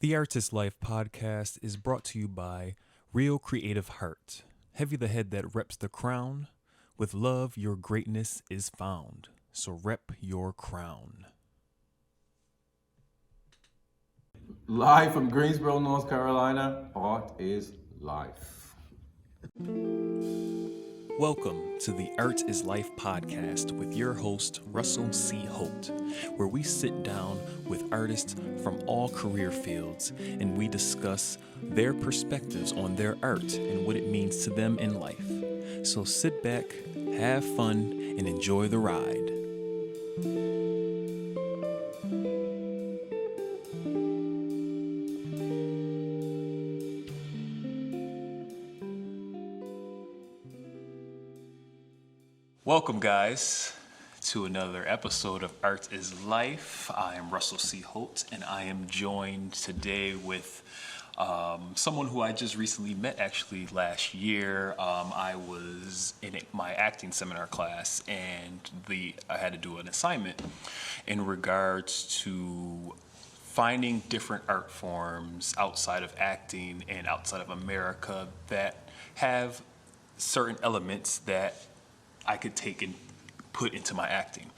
The Artist Life podcast is brought to you by Real Creative Heart. Heavy the head that reps the crown. With love, your greatness is found. So rep your crown. Live from Greensboro, North Carolina, Art is Life. Welcome to the Art is Life podcast with your host, Russell C. Holt, where we sit down with artists from all career fields and we discuss their perspectives on their art and what it means to them in life. So sit back, have fun, and enjoy the ride. Welcome, guys, to another episode of Art is Life. I am Russell C. Holt, and I am joined today with someone who I just recently met, actually, last year. I was in my acting seminar class, and I had to do an assignment in regards to finding different art forms outside of acting and outside of America that have certain elements that I could take and put into my acting.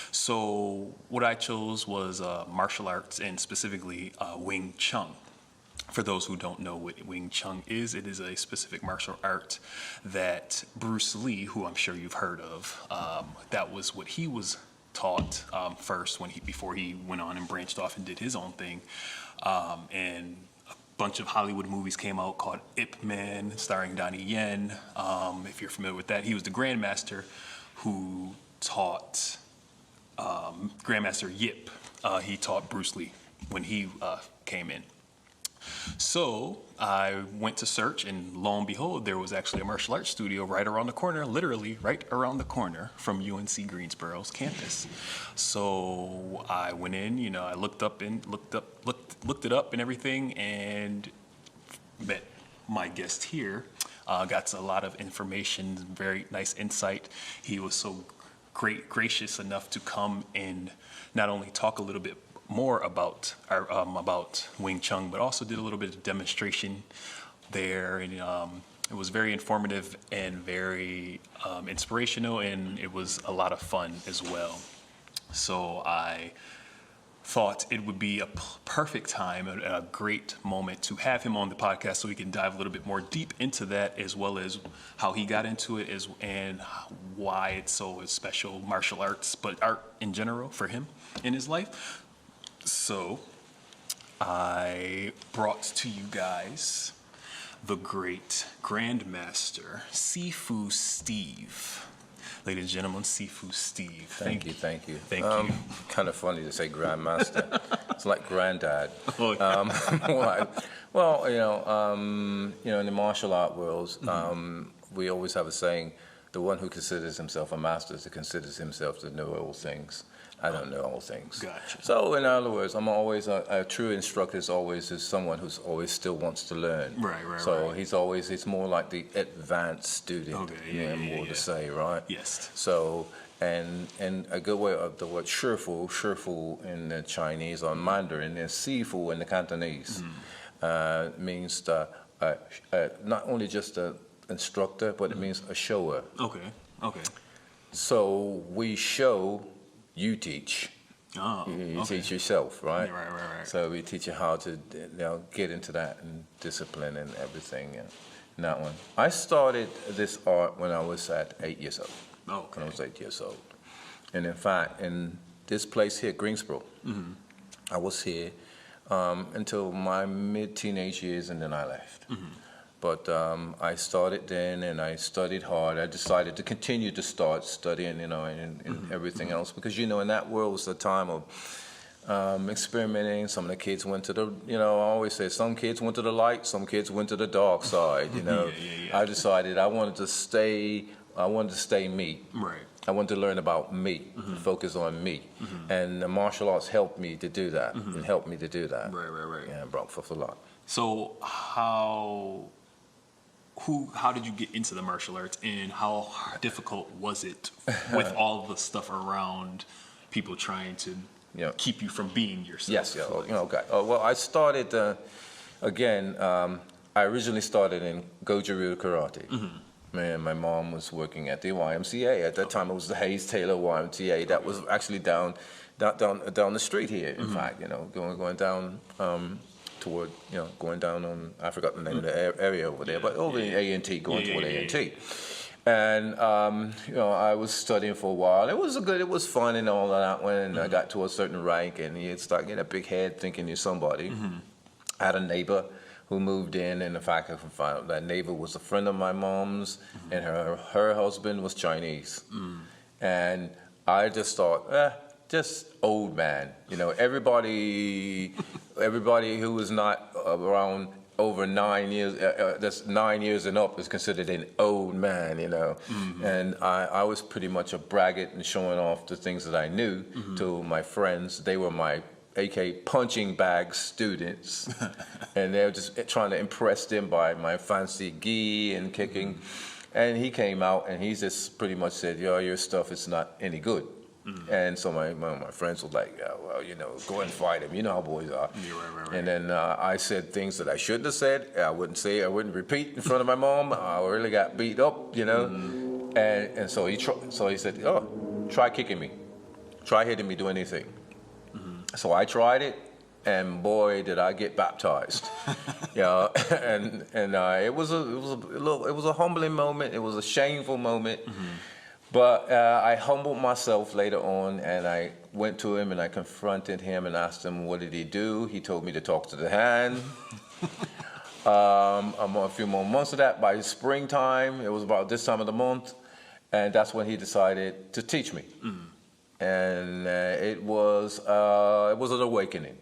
So what I chose was martial arts, and specifically Wing Chun. For those who don't know what Wing Chun is, it is a specific martial art that Bruce Lee, who I'm sure you've heard of, that was what he was taught first before he went on and branched off and did his own thing. And a bunch of Hollywood movies came out called Ip Man, starring Donnie Yen. If you're familiar with that, he was the Grandmaster who taught Grandmaster Yip. He taught Bruce Lee when he came in. So I went to search, and lo and behold, there was actually a martial arts studio right around the corner, literally right around the corner from UNC Greensboro's campus. So I went in, I looked it up and everything, and met my guest here. Got a lot of information, very nice insight. He was so gracious enough to come and not only talk a little bit more about Wing Chun, but also did a little bit of demonstration there, and it was very informative and very inspirational, and it was a lot of fun as well. So I thought it would be a perfect time and a great moment to have him on the podcast so we can dive a little bit more deep into that, as well as how he got into it and why it's so special, martial arts, but art in general for him in his life. So I brought to you guys the great Grandmaster, Sifu Steve. Ladies and gentlemen, Sifu Steve. Thank you. Thank you. Kind of funny to say Grandmaster. It's like Granddad. Oh, yeah. In the martial art world, we always have a saying: the one who considers himself a master is who considers himself to know all things. I don't know all things. Gotcha. So in other words, I'm always a true instructor. Is someone who's always still wants to learn. Right. So he's more like the advanced student. Okay. To say, right? Yes. So and a good way of the word shifu in the Chinese or Mandarin, and Sifu in the Cantonese means not only just an instructor, but it means a shower. Okay. So we show. You teach. You teach yourself, right? Right. So we teach you how to get into that and discipline and everything. And that one. I started this art when I was at 8 years old. Okay. When I was 8 years old. And in fact, in this place here, Greensboro, I was here until my mid-teenage years, and then I left. But I started then, and I studied hard. I decided to continue to start studying, and everything else, because in that world was a time of experimenting. Some of the kids went to I always say some kids went to the light, some kids went to the dark side. Yeah. I decided I wanted to stay me. Right. I wanted to learn about me, focus on me, and the martial arts helped me to do that. It helped me to do that. Right. Yeah, it brought forth a lot. So how did you get into the martial arts, and how difficult was it with all the stuff around people trying to keep you from being yourself. Yes, yeah, okay. Well, I started, again, I originally started in Goju-ryu karate. Man, my mom was working at the YMCA. At that time, it was the Hayes Taylor YMCA. That was actually down the street here, in fact, going down toward, going down on, I forgot the name of the area over there, but over in A&T, going toward A&T. And, I was studying for a while. It was fun and all of that when I got to a certain rank and you start getting a big head thinking you're somebody. I had a neighbor who moved in, and in fact, I found out that neighbor was a friend of my mom's, and her husband was Chinese. And I just thought, just old man. Everybody who was not around over 9 years, that's 9 years and up is considered an old man, And I was pretty much a braggart and showing off the things that I knew to my friends. They were my AK punching bag students, and they were just trying to impress them by my fancy gi and kicking. And he came out and he just pretty much said, your stuff is not any good. And so my friends were like, well, go and fight him. You know how boys are. Right. And then I said things that I shouldn't have said. I wouldn't repeat in front of my mom. I really got beat up, And so he said, try kicking me. Try hitting me, do anything. So I tried it, and boy, did I get baptized. And it was a humbling moment. It was a shameful moment. But I humbled myself later on, and I went to him and I confronted him and asked him, what did he do? He told me to talk to the hand. A few more months of that. By springtime, it was about this time of the month, and that's when he decided to teach me. And it was an awakening.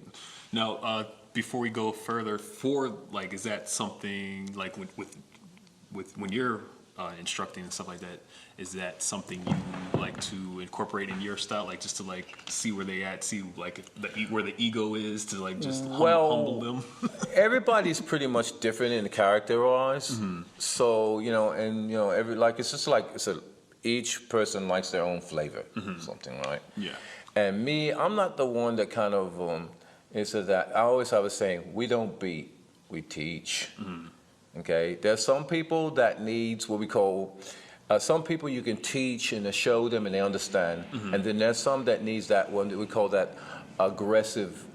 Now, before we go further, is that something like with when you're instructing and stuff like that? Is that something you like to incorporate in your style, like just to see where they at, see where the ego is, to just humble them? Everybody's pretty much different in character-wise. So it's just like each person likes their own flavor, something, right? Yeah. And me, I'm not the one that kind of it says that I always have a saying: we don't beat, we teach. Okay. There's some people that needs what we call. Some people you can teach and show them and they understand, and then there's some that needs that one that we call that aggressive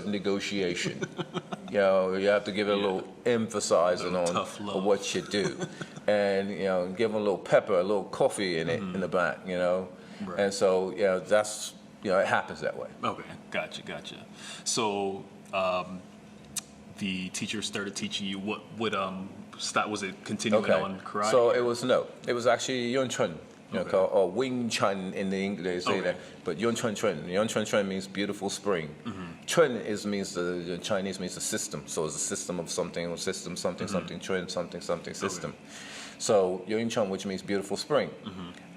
negotiation. You have to give it a little emphasizing on what you do, and give them a little pepper, a little coffee in it in the back, Right. And so that's it happens that way. Okay, gotcha. So the teacher started teaching you what was it continuing on karate? So it was actually Yun Chun, called, or Wing Chun in the English, they say that, but Yun Chun means beautiful spring. Chun means the Chinese means a system, so it's a system of something, or system something, Chun something system. So Yun Chun, which means beautiful spring.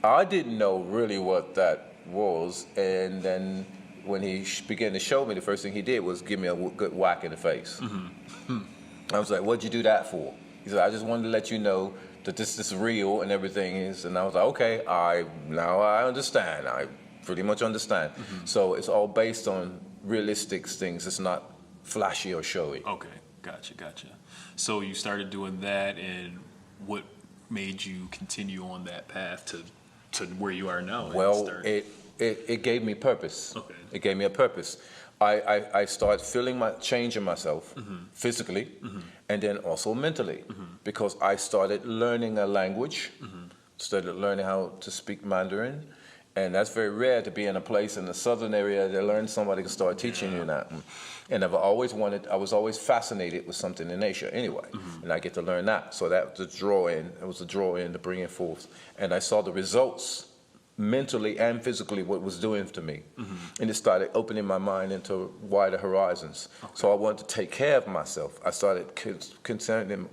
I didn't know really what that was, and then when he began to show me, the first thing he did was give me a good whack in the face. I was like, what'd you do that for? He said, I just wanted to let you know that this is real and everything is. And I was like, okay, now I understand. I pretty much understand. So it's all based on realistic things. It's not flashy or showy. Okay, gotcha. So you started doing that, and what made you continue on that path to where you are now? Well, it gave me purpose. Okay. It gave me a purpose. I started feeling change in myself, physically, and then also mentally, because I started learning a language, started learning how to speak Mandarin, and that's very rare to be in a place in the southern area that somebody can start teaching you that. And I was always fascinated with something in Asia anyway, and I get to learn that. So that was a draw in to bring it forth. And I saw the results mentally and physically what it was doing to me. And it started opening my mind into wider horizons. Okay. So I wanted to take care of myself. I started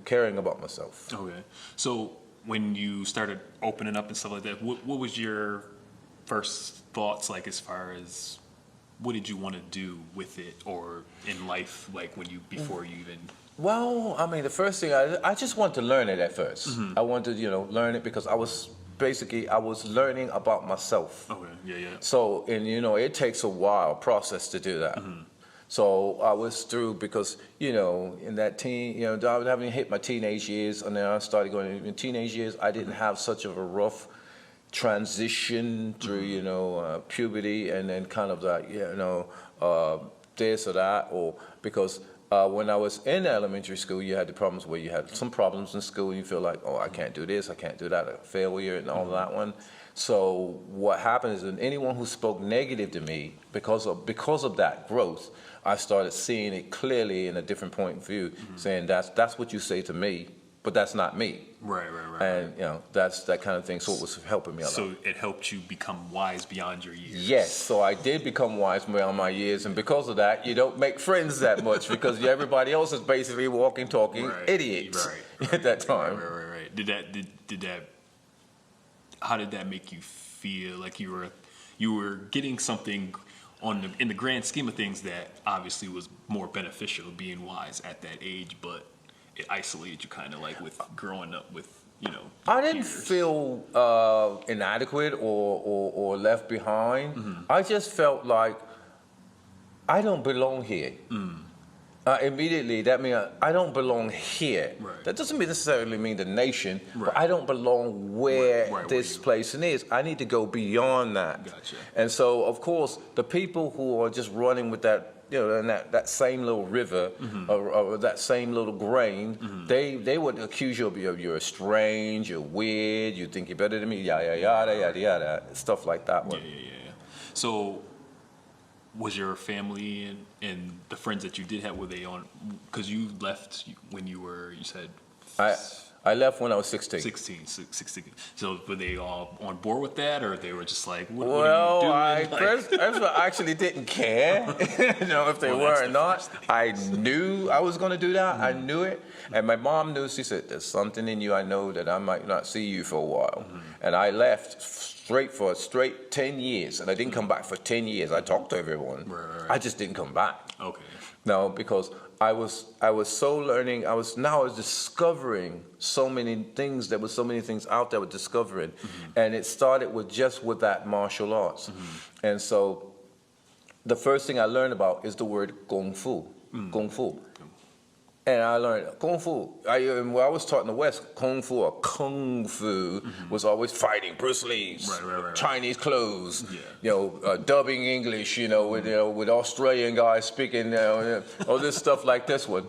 caring about myself. Okay. So when you started opening up and stuff like that, what was your first thoughts as far as what did you want to do with it or in life, before you even... Well, I mean, the first thing, I just wanted to learn it at first. I wanted to, learn it because I was basically I was learning about myself. Okay. Yeah. Yeah. So, and it takes a while process to do that. So I was through because, in that I was having hit my teenage years, and then I started going in teenage years. I didn't have such of a rough transition through, puberty, and then kind of that, this or that, or because when I was in elementary school, you had the problems where you had some problems in school, and you feel like, oh, I can't do this, I can't do that, a failure, and all that one. So what happened is that anyone who spoke negative to me, because of that growth, I started seeing it clearly in a different point of view, saying that's what you say to me, but that's not me. Right. And that's that kind of thing. So it was helping me a lot. So it helped you become wise beyond your years. Yes, so I did become wise beyond my years, and because of that, you don't make friends that much because everybody else is basically walking, talking idiots at that time. Right. Did that? How did that make you feel? Like you were getting something in the grand scheme of things that obviously was more beneficial, being wise at that age, but it isolated you kind of like with growing up with. I didn't feel inadequate or left behind. I just felt like I don't belong here. Immediately, that means I don't belong here. Right. That doesn't necessarily mean the nation, but I don't belong where this place is. I need to go beyond that. Gotcha. And so, of course, the people who are just running with that, in that same little river or that same little grain, they would accuse you of you're strange, you're weird, you think you're better than me, yada, stuff like that one. Yeah. So was your family and the friends that you did have, were they on, because you left when you said? I left when I was 16. 16. So were they all on board with that, or they were just like, what Well, are you doing? I actually didn't care, if they were or not. I knew I was going to do that. I knew it. And my mom knew. She said, there's something in you I know that I might not see you for a while. And I left for a straight 10 years, and I didn't come back for 10 years. I talked to everyone. Right. I just didn't come back. Okay. No, because I was so learning. I was discovering so many things. There were so many things out there with discovering, and it started with that martial arts. And so, the first thing I learned about is the word kung fu. Kung fu. And I learned kung fu. When I was taught in the West, kung fu or kung fu was always fighting, Bruce Lee's, right. Chinese clothes, dubbing English, with Australian guys speaking, all this stuff like this one.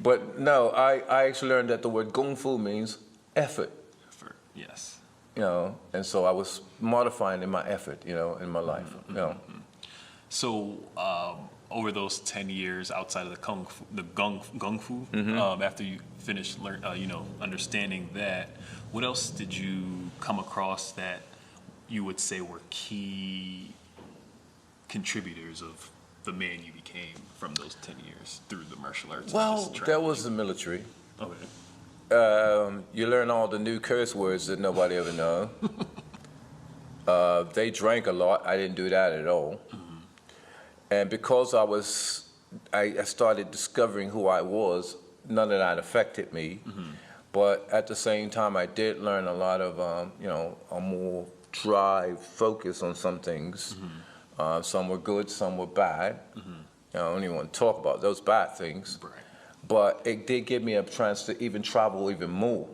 But no, I actually learned that the word kung fu means effort. Effort, yes. And so I was modifying in my effort, in my life. So over those 10 years outside of the kung fu, after you finished understanding that, what else did you come across that you would say were key contributors of the man you became from those 10 years through the martial arts? Well, there was the military. Okay. You learn all the new curse words that nobody ever know. They drank a lot. I didn't do that at all. And because I started discovering who I was, none of that affected me. But at the same time, I did learn a lot of, a more drive, focus on some things. Some were good, some were bad. I don't even want to talk about those bad things. Right. But it did give me a chance to even travel even more.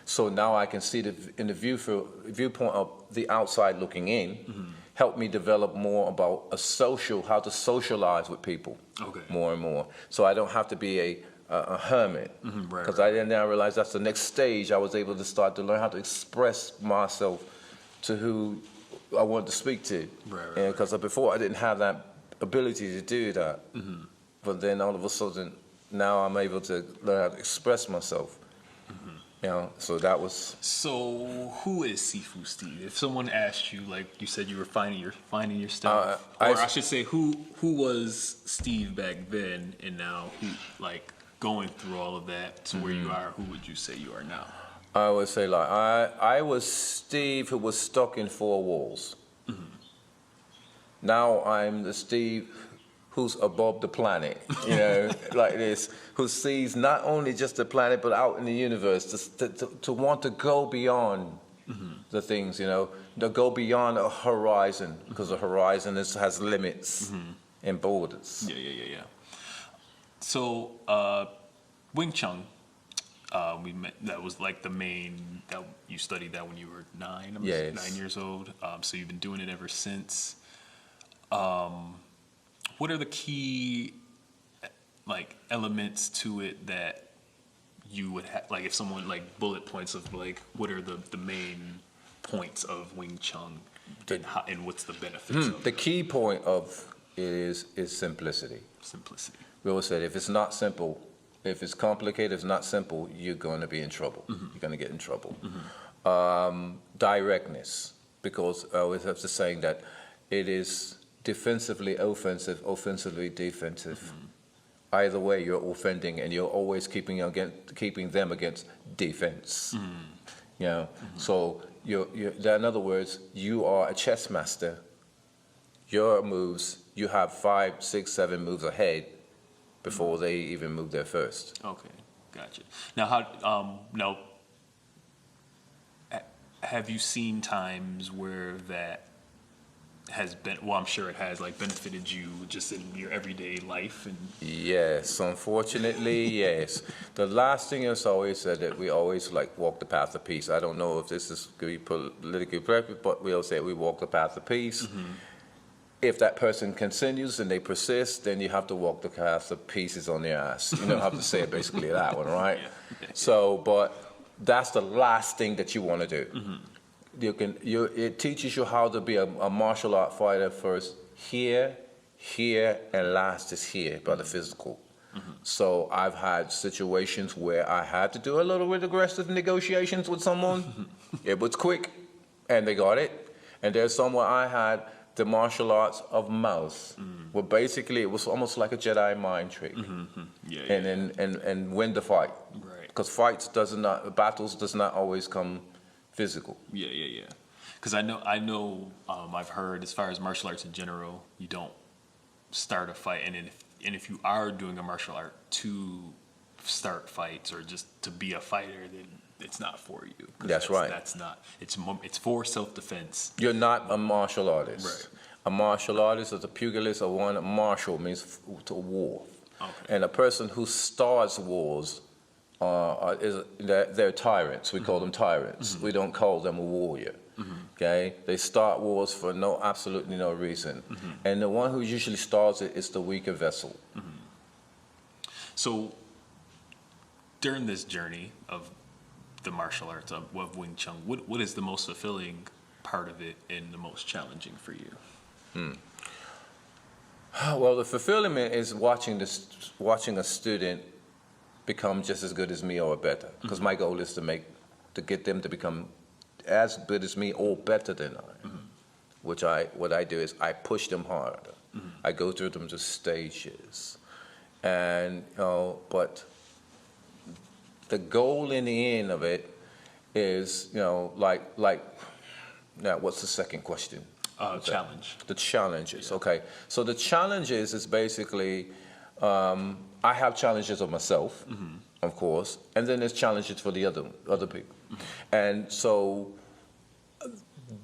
So now I can see in the viewpoint of the outside looking in, helped me develop more about how to socialize with people more and more. So I don't have to be a hermit. Because I didn't realize that's the next stage. I was able to start to learn how to express myself to who I wanted to speak to. Because before I didn't have that ability to do that. But then all of a sudden, now I'm able to learn how to express myself. So that was. So who is Sifu Steve? If someone asked you, like you said, you were finding your stuff, or I should say, who was Steve back then, and now who, like, going through all of that to where you are? Who would you say you are now? I would say, like, I was Steve who was stuck in four walls. Now I'm the Steve who's above the planet, like this, who sees not only just the planet, but out in the universe, to want to go beyond the things, that go beyond a horizon, because the horizon has limits and borders. Yeah. So, Wing Chun, we met, that was like the main, that you studied that when you were 9, Yes. 9 years old. So you've been doing it ever since. What are the key, like, elements to it that you would have, like, if someone, like, bullet points of, like, what are the main points of Wing Chun and what's the benefits of The key point of it is simplicity. simplicity? We always said if it's not simple, if it's complicated, if it's not simple, you're going to be in trouble. You're going to get in trouble. Directness, because I always have the saying that it is defensively offensive, offensively defensive. Either way, you're offending, and you're always keeping them against defense. So in other words, you are a chess master. Your moves, you have 5, 6, 7 moves ahead before they even move their first. Okay, gotcha. Now, have you seen times where that has been, well, I'm sure it has, like, benefited you just in your everyday life? And Yes, unfortunately, yes. The last thing is always said that we always like walk the path of peace. I don't know if this is going to be politically correct, but we all say we walk the path of peace. If that person continues and they persist, then you have to walk the path of pieces on their ass. You don't have to say it basically that one, right? Yeah. So, but that's the last thing that you want to do. It teaches you how to be a martial art fighter first here, and last is here by the physical. So I've had situations where I had to do a little bit aggressive negotiations with someone. It was quick, and they got it. And there's somewhere I had the martial arts of mouth, where basically it was almost like a Jedi mind trick, and win the fight. Right. Because battles does not always come physical. Yeah. Because I know, I've heard, as far as martial arts in general, you don't start a fight, and if you are doing a martial art to start fights or just to be a fighter, then it's not for you. That's right. That's not. It's for self-defense. You're not a martial artist. Right. A martial artist is a pugilist, or one martial means to war. Okay. And a person who starts wars they're tyrants. We call them tyrants. We don't call them a warrior. Okay? They start wars for absolutely no reason. And the one who usually starts it is the weaker vessel. So during this journey of the martial arts of Wing Chun, what is the most fulfilling part of it and the most challenging for you? Well, the fulfillment is watching a student become just as good as me or better. Because my goal is to get them to become as good as me or better than I. What I do is I push them harder. I go through them to stages, and but the goal in the end of it is like now what's the second question? Challenge. The challenges. Okay, so the challenges is basically I have challenges of myself, of course, and then there's challenges for the other people, and so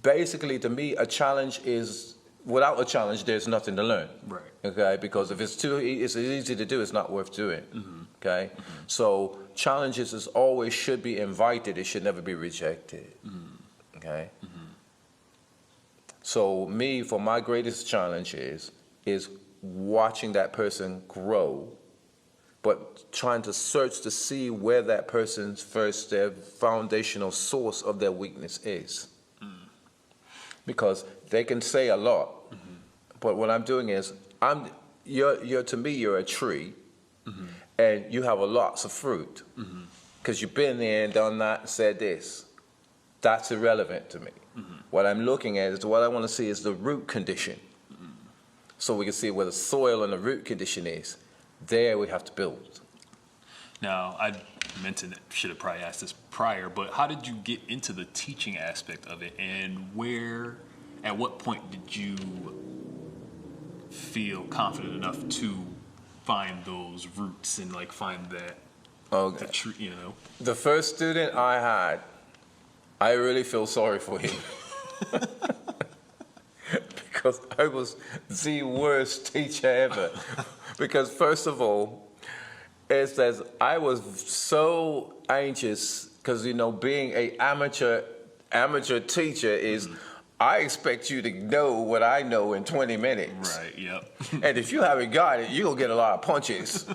basically to me a challenge is, without a challenge there's nothing to learn. Right. Okay, because if it's easy to do, it's not worth doing. Okay, so challenges should be invited. It should never be rejected. Okay. So for my greatest challenge is watching that person grow, but trying to search to see where that person's their foundational source of their weakness is. Because they can say a lot, but what I'm doing is to me you're a tree, and you have lots of fruit, because you've been there and done that and said this. That's irrelevant to me. What I'm looking at is, what I want to see is the root condition. So we can see where the soil and the root condition is. There we have to build. Now, I mentioned, should have probably asked this prior, but how did you get into the teaching aspect of it, and at what point did you feel confident enough to find those roots and find that, the tree, The first student I I really feel sorry for him. Because I was the worst teacher ever. Because first of all, it says I was so anxious because, you know, being a amateur teacher is, I expect you to know what I know in 20 minutes. Right, yep. And if you haven't got it, you're going to get a lot of punches.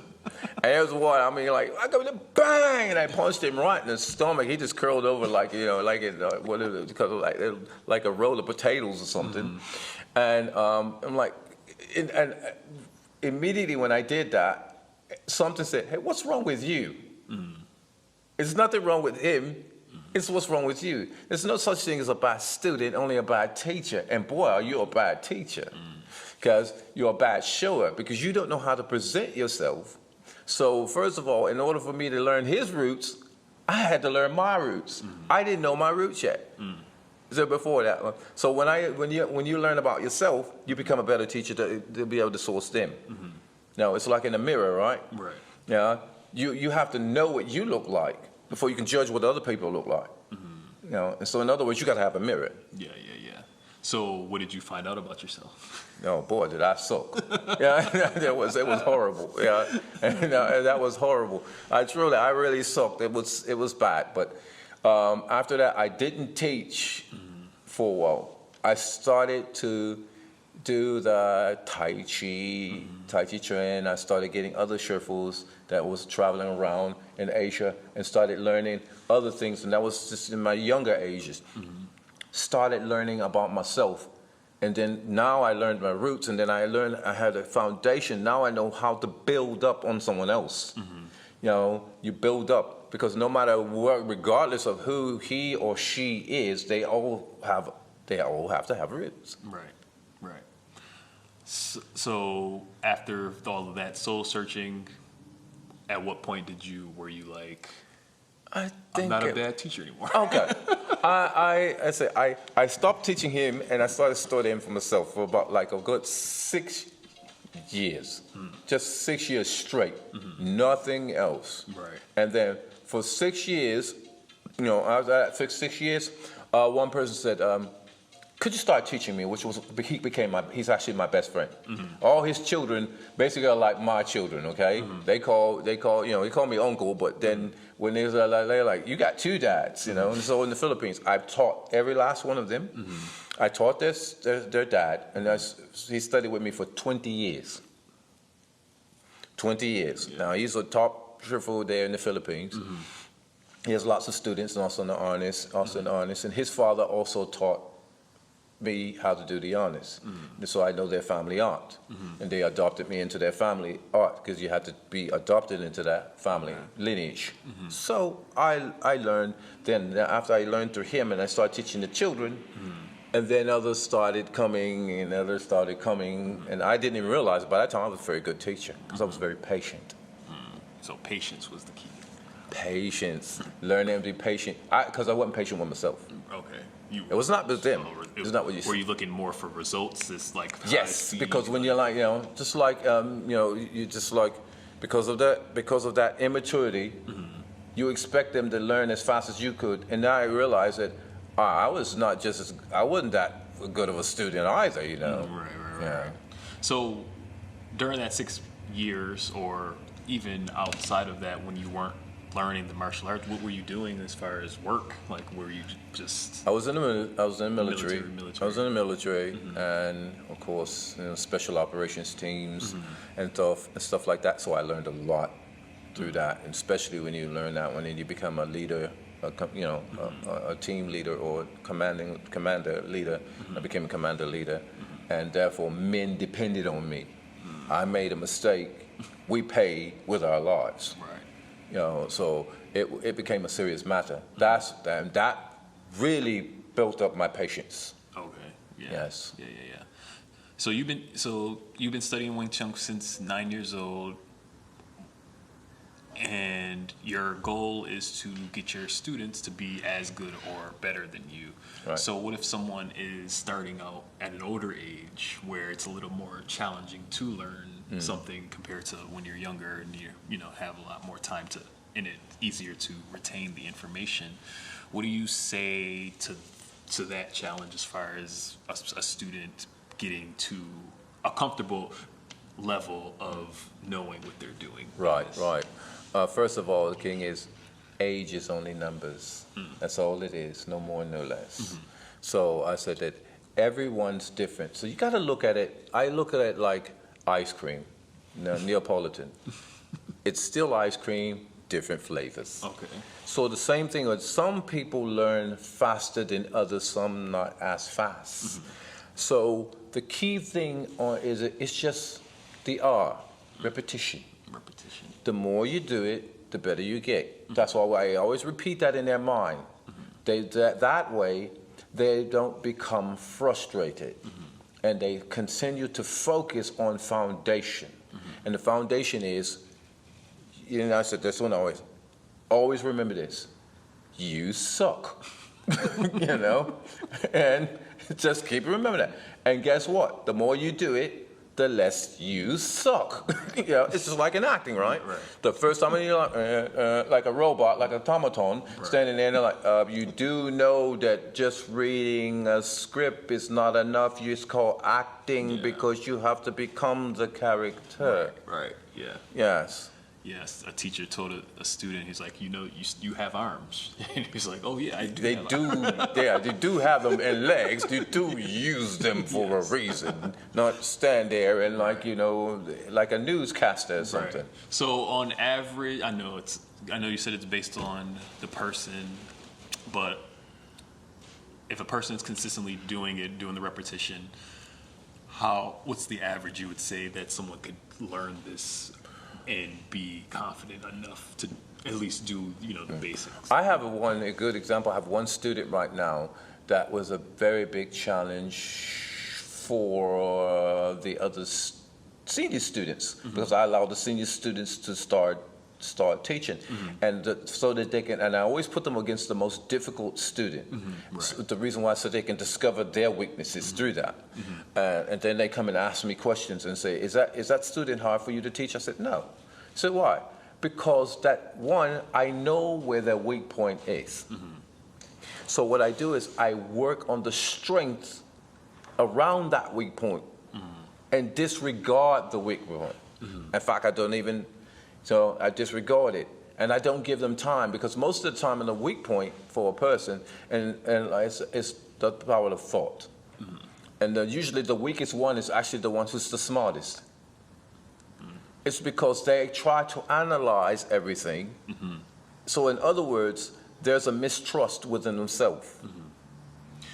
And it was one, I mean, like, I go to bang, and I punched him right in the stomach. He just curled over like, you know, like it, what is it, because like a roll of potatoes or something. And I'm like, and immediately when I did that, something said, hey, what's wrong with you? There's nothing wrong with him. It's what's wrong with you. There's no such thing as a bad student, only a bad teacher. And boy, are you a bad teacher. Because you're a bad shower, because you don't know how to present yourself. So first of all, in order for me to learn his roots, I had to learn my roots. I didn't know my roots yet. So before that, so when you learn about yourself, you become a better teacher to be able to source them. Now it's like in a mirror, right? Right. Yeah. You have to know what you look like before you can judge what other people look like. You know, and so in other words, you got to have a mirror. Yeah. So what did you find out about yourself? Oh boy, did I suck! Yeah, it was horrible. Yeah, and that was horrible. I really sucked. It was bad. But after that, I didn't teach for a while. I started to do the Tai Chi Chuan. I started getting other shifus that was traveling around in Asia and started learning other things. And that was just in my younger ages. Started learning about myself. And then now I learned my roots, and then I had a foundation. Now I know how to build up on someone else. You know, you build up, because no matter what, regardless of who he or she is, they all have to have roots. Right. So after all of that soul searching, at what point were you like, I'm not a bad teacher anymore? Okay. I stopped teaching him, and I started studying for myself for about like a good 6 years. Just 6 years straight. Nothing else. Right. And then for 6 years, you know, after that 6 years, one person said, could you start teaching me? He's actually my best friend. All his children basically are like my children, okay? They call, you know, he called me uncle, but then when they're like, you got two dads, you know? And so in the Philippines, I've taught every last one of them. I taught their dad, and he studied with me for 20 years. 20 years. Yeah. Now, he's a top shifu there in the Philippines. He has lots of students, and also an honest, and his father also taught me how to do the honors. So I know their family art. And they adopted me into their family art, because you had to be adopted into that family lineage. So I learned then, after I learned through him, and I started teaching the children, and then others started coming, and and I didn't even realize by that time I was a very good teacher, because I was very patient. So patience was the key. Patience. Learning to be patient. Because I wasn't patient with myself. Okay. It was not with them. It's not what you. Were you looking more for results? It's like yes, because when you're like, you know, just like you know, you just like because of that immaturity, you expect them to learn as fast as you could, and now I realized that I wasn't that good of a student either, you know. Right. So during that 6 years, or even outside of that, when you weren't learning the martial arts, what were you doing as far as work? Like, were you just? I was in the military. Military. I was in the military, and of course, you know, special operations teams and stuff like that. So I learned a lot through that, and especially when you learn that, when you become a leader, a team leader or commander leader. I became a commander leader, and therefore men depended on me. I made a mistake, we paid with our lives. Right. You know, so it became a serious matter. That really built up my patience. Okay. Yeah. Yes. Yeah. So you've been studying Wing Chun since 9 years old, and your goal is to get your students to be as good or better than you. Right. So what if someone is starting out at an older age, where it's a little more challenging to learn something compared to when you're younger and you have a lot more time to and it's easier to retain the information. What do you say to that challenge as far as a student getting to a comfortable level of knowing what they're doing? Right. First of all, the king is age is only numbers. That's all it is, no more, no less. So I said that everyone's different. So you got to look at it. I look at it like ice cream, Neapolitan. It's still ice cream, different flavors. Okay. So the same thing, some people learn faster than others, some not as fast. So the key thing is it's just the R, repetition. Repetition. The more you do it, the better you get. That's why I always repeat that in their mind. That way, they don't become frustrated. And they continue to focus on foundation. And the foundation is, I said this one always remember this. You suck, and just keep remembering that. And guess what? The more you do it, the less you suck. It's just like in acting, right? The first time you're like a robot, like an automaton, standing there, and they're like, you do know that just reading a script is not enough. It's called acting because you have to become the character. Right. Yeah. Yes. Yes, a teacher told a student, he's like, you have arms. And he's like, oh yeah, I do. They do have them, and legs. You do use them for a reason, not stand there and like like a newscaster or something. Right. So on average, I know you said it's based on the person, but if a person is consistently doing the repetition, what's the average you would say that someone could learn this and be confident enough to at least do, the basics? I have a good example. I have one student right now that was a very big challenge for the other senior students because I allow the senior students to start teaching, and so that they can. And I always put them against the most difficult student. So the reason why, so they can discover their weaknesses through that, and then they come and ask me questions and say, "Is that student hard for you to teach?" I said, "No." So why? Because that one, I know where their weak point is. So what I do is I work on the strength around that weak point and disregard the weak point. In fact, I disregard it, and I don't give them time, because most of the time in the weak point for a person, and it's the power of thought. And usually the weakest one is actually the one who's the smartest. It's because they try to analyze everything. So in other words, there's a mistrust within themselves.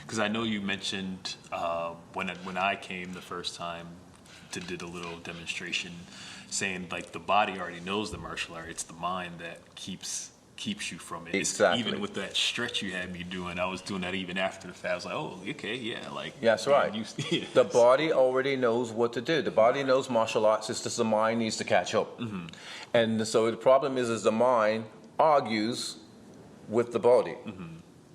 Because I know you mentioned when I came the first time to did a little demonstration, saying like the body already knows the martial art. It's the mind that keeps you from it. Exactly. Even with that stretch you had me doing, I was doing that even after the fact. I was like, oh, okay, yeah, like. Yeah, that's right. The body already knows what to do. The body knows martial arts. It's just the mind needs to catch up. And so the problem is the mind argues with the body.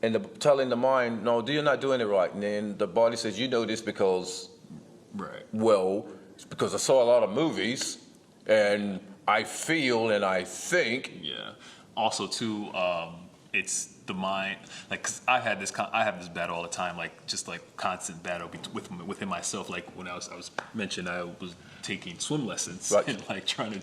And telling the mind, no, you're not doing it right. And then the body says, you know this because, well, it's because I saw a lot of movies, and I feel and I think. Yeah. Also, too, it's the mind. Like, 'cause I have this battle all the time, like just like constant battle within myself. Like when I was mentioned, I was taking swim lessons, and like trying to.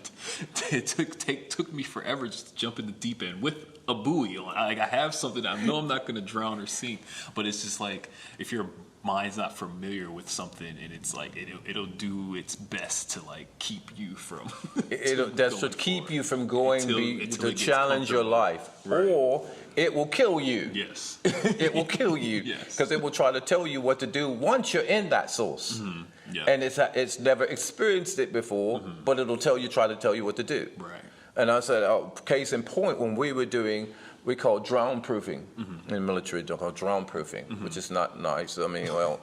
It took me forever just to jump in the deep end with a buoy on. Like I have something I know I'm not going to drown or sink, but it's just like if your mind's not familiar with something, and it's like it'll do its best to like keep you from keep you from going to challenge your life, or it will kill you. Yes. It will kill you. Yes. Because it will try to tell you what to do once you're in that source. And it's never experienced it before, but it'll try to tell you what to do. Right. And I said, case in point, when we call drown proofing in the military, they call drown proofing, which is not nice. I mean, well,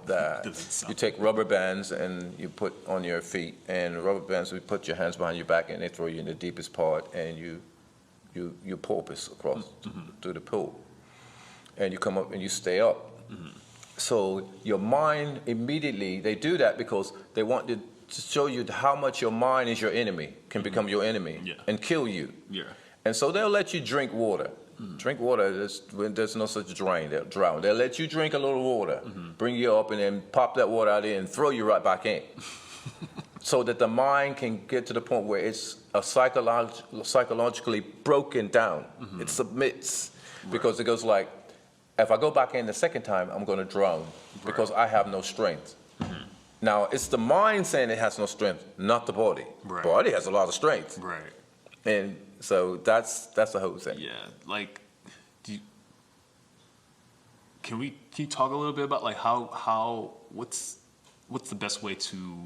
you take rubber bands and you put on your feet, and rubber bands, we put your hands behind your back, and they throw you in the deepest part, and you porpoise across through the pool, and you come up and you stay up. So your mind immediately, they do that because they want to show you how much your mind is your enemy, can become your enemy and kill you. Yeah. And so they'll let you drink water. Drink water, there's no such drain, they'll drown. They'll let you drink a little water, bring you up, and then pop that water out in and throw you right back in. So that the mind can get to the point where it's psychologically broken down. It submits. Because it goes like, if I go back in the second time, I'm going to drown because I have no strength. Now, it's the mind saying it has no strength, not the body. Right. Body has a lot of strength. Right. And so that's the whole thing. Yeah, like, can you talk a little bit about like what's the best way to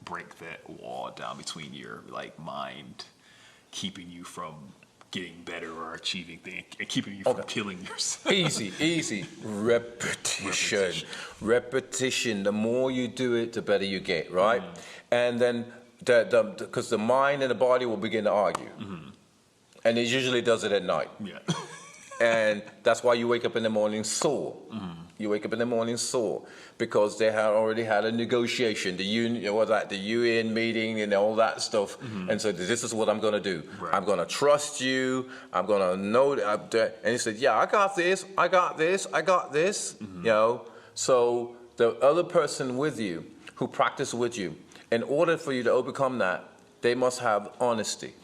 break that wall down between your like mind keeping you from getting better or achieving things and keeping you from killing yourself? Easy. Repetition. The more you do it, the better you get, right? And then because the mind and the body will begin to argue. And it usually does it at night. Yeah. And that's why you wake up in the morning sore. You wake up in the morning sore because they had already had a negotiation, the UN meeting and all that stuff. And so this is what I'm going to do. Right. I'm going to trust you. I'm going to know that. And he said, yeah, I got this. You know. So the other person with you who practice with you, in order for you to overcome that, they must have honesty.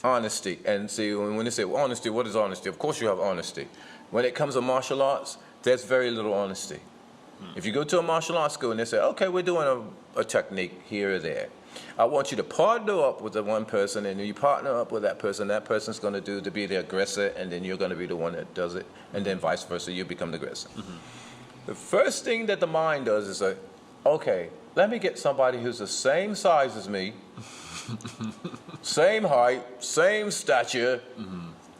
Honesty. And see, when they say honesty, what is honesty? Of course you have honesty. When it comes to martial arts, there's very little honesty. If you go to a martial arts school and they say, okay, we're doing a technique here or there. I want you to partner up with the one person, and you partner up with that person's going to be the aggressor, and then you're going to be the one that does it, and then vice versa, you become the aggressor. The first thing that the mind does is say, okay, let me get somebody who's the same size as me, same height, same stature,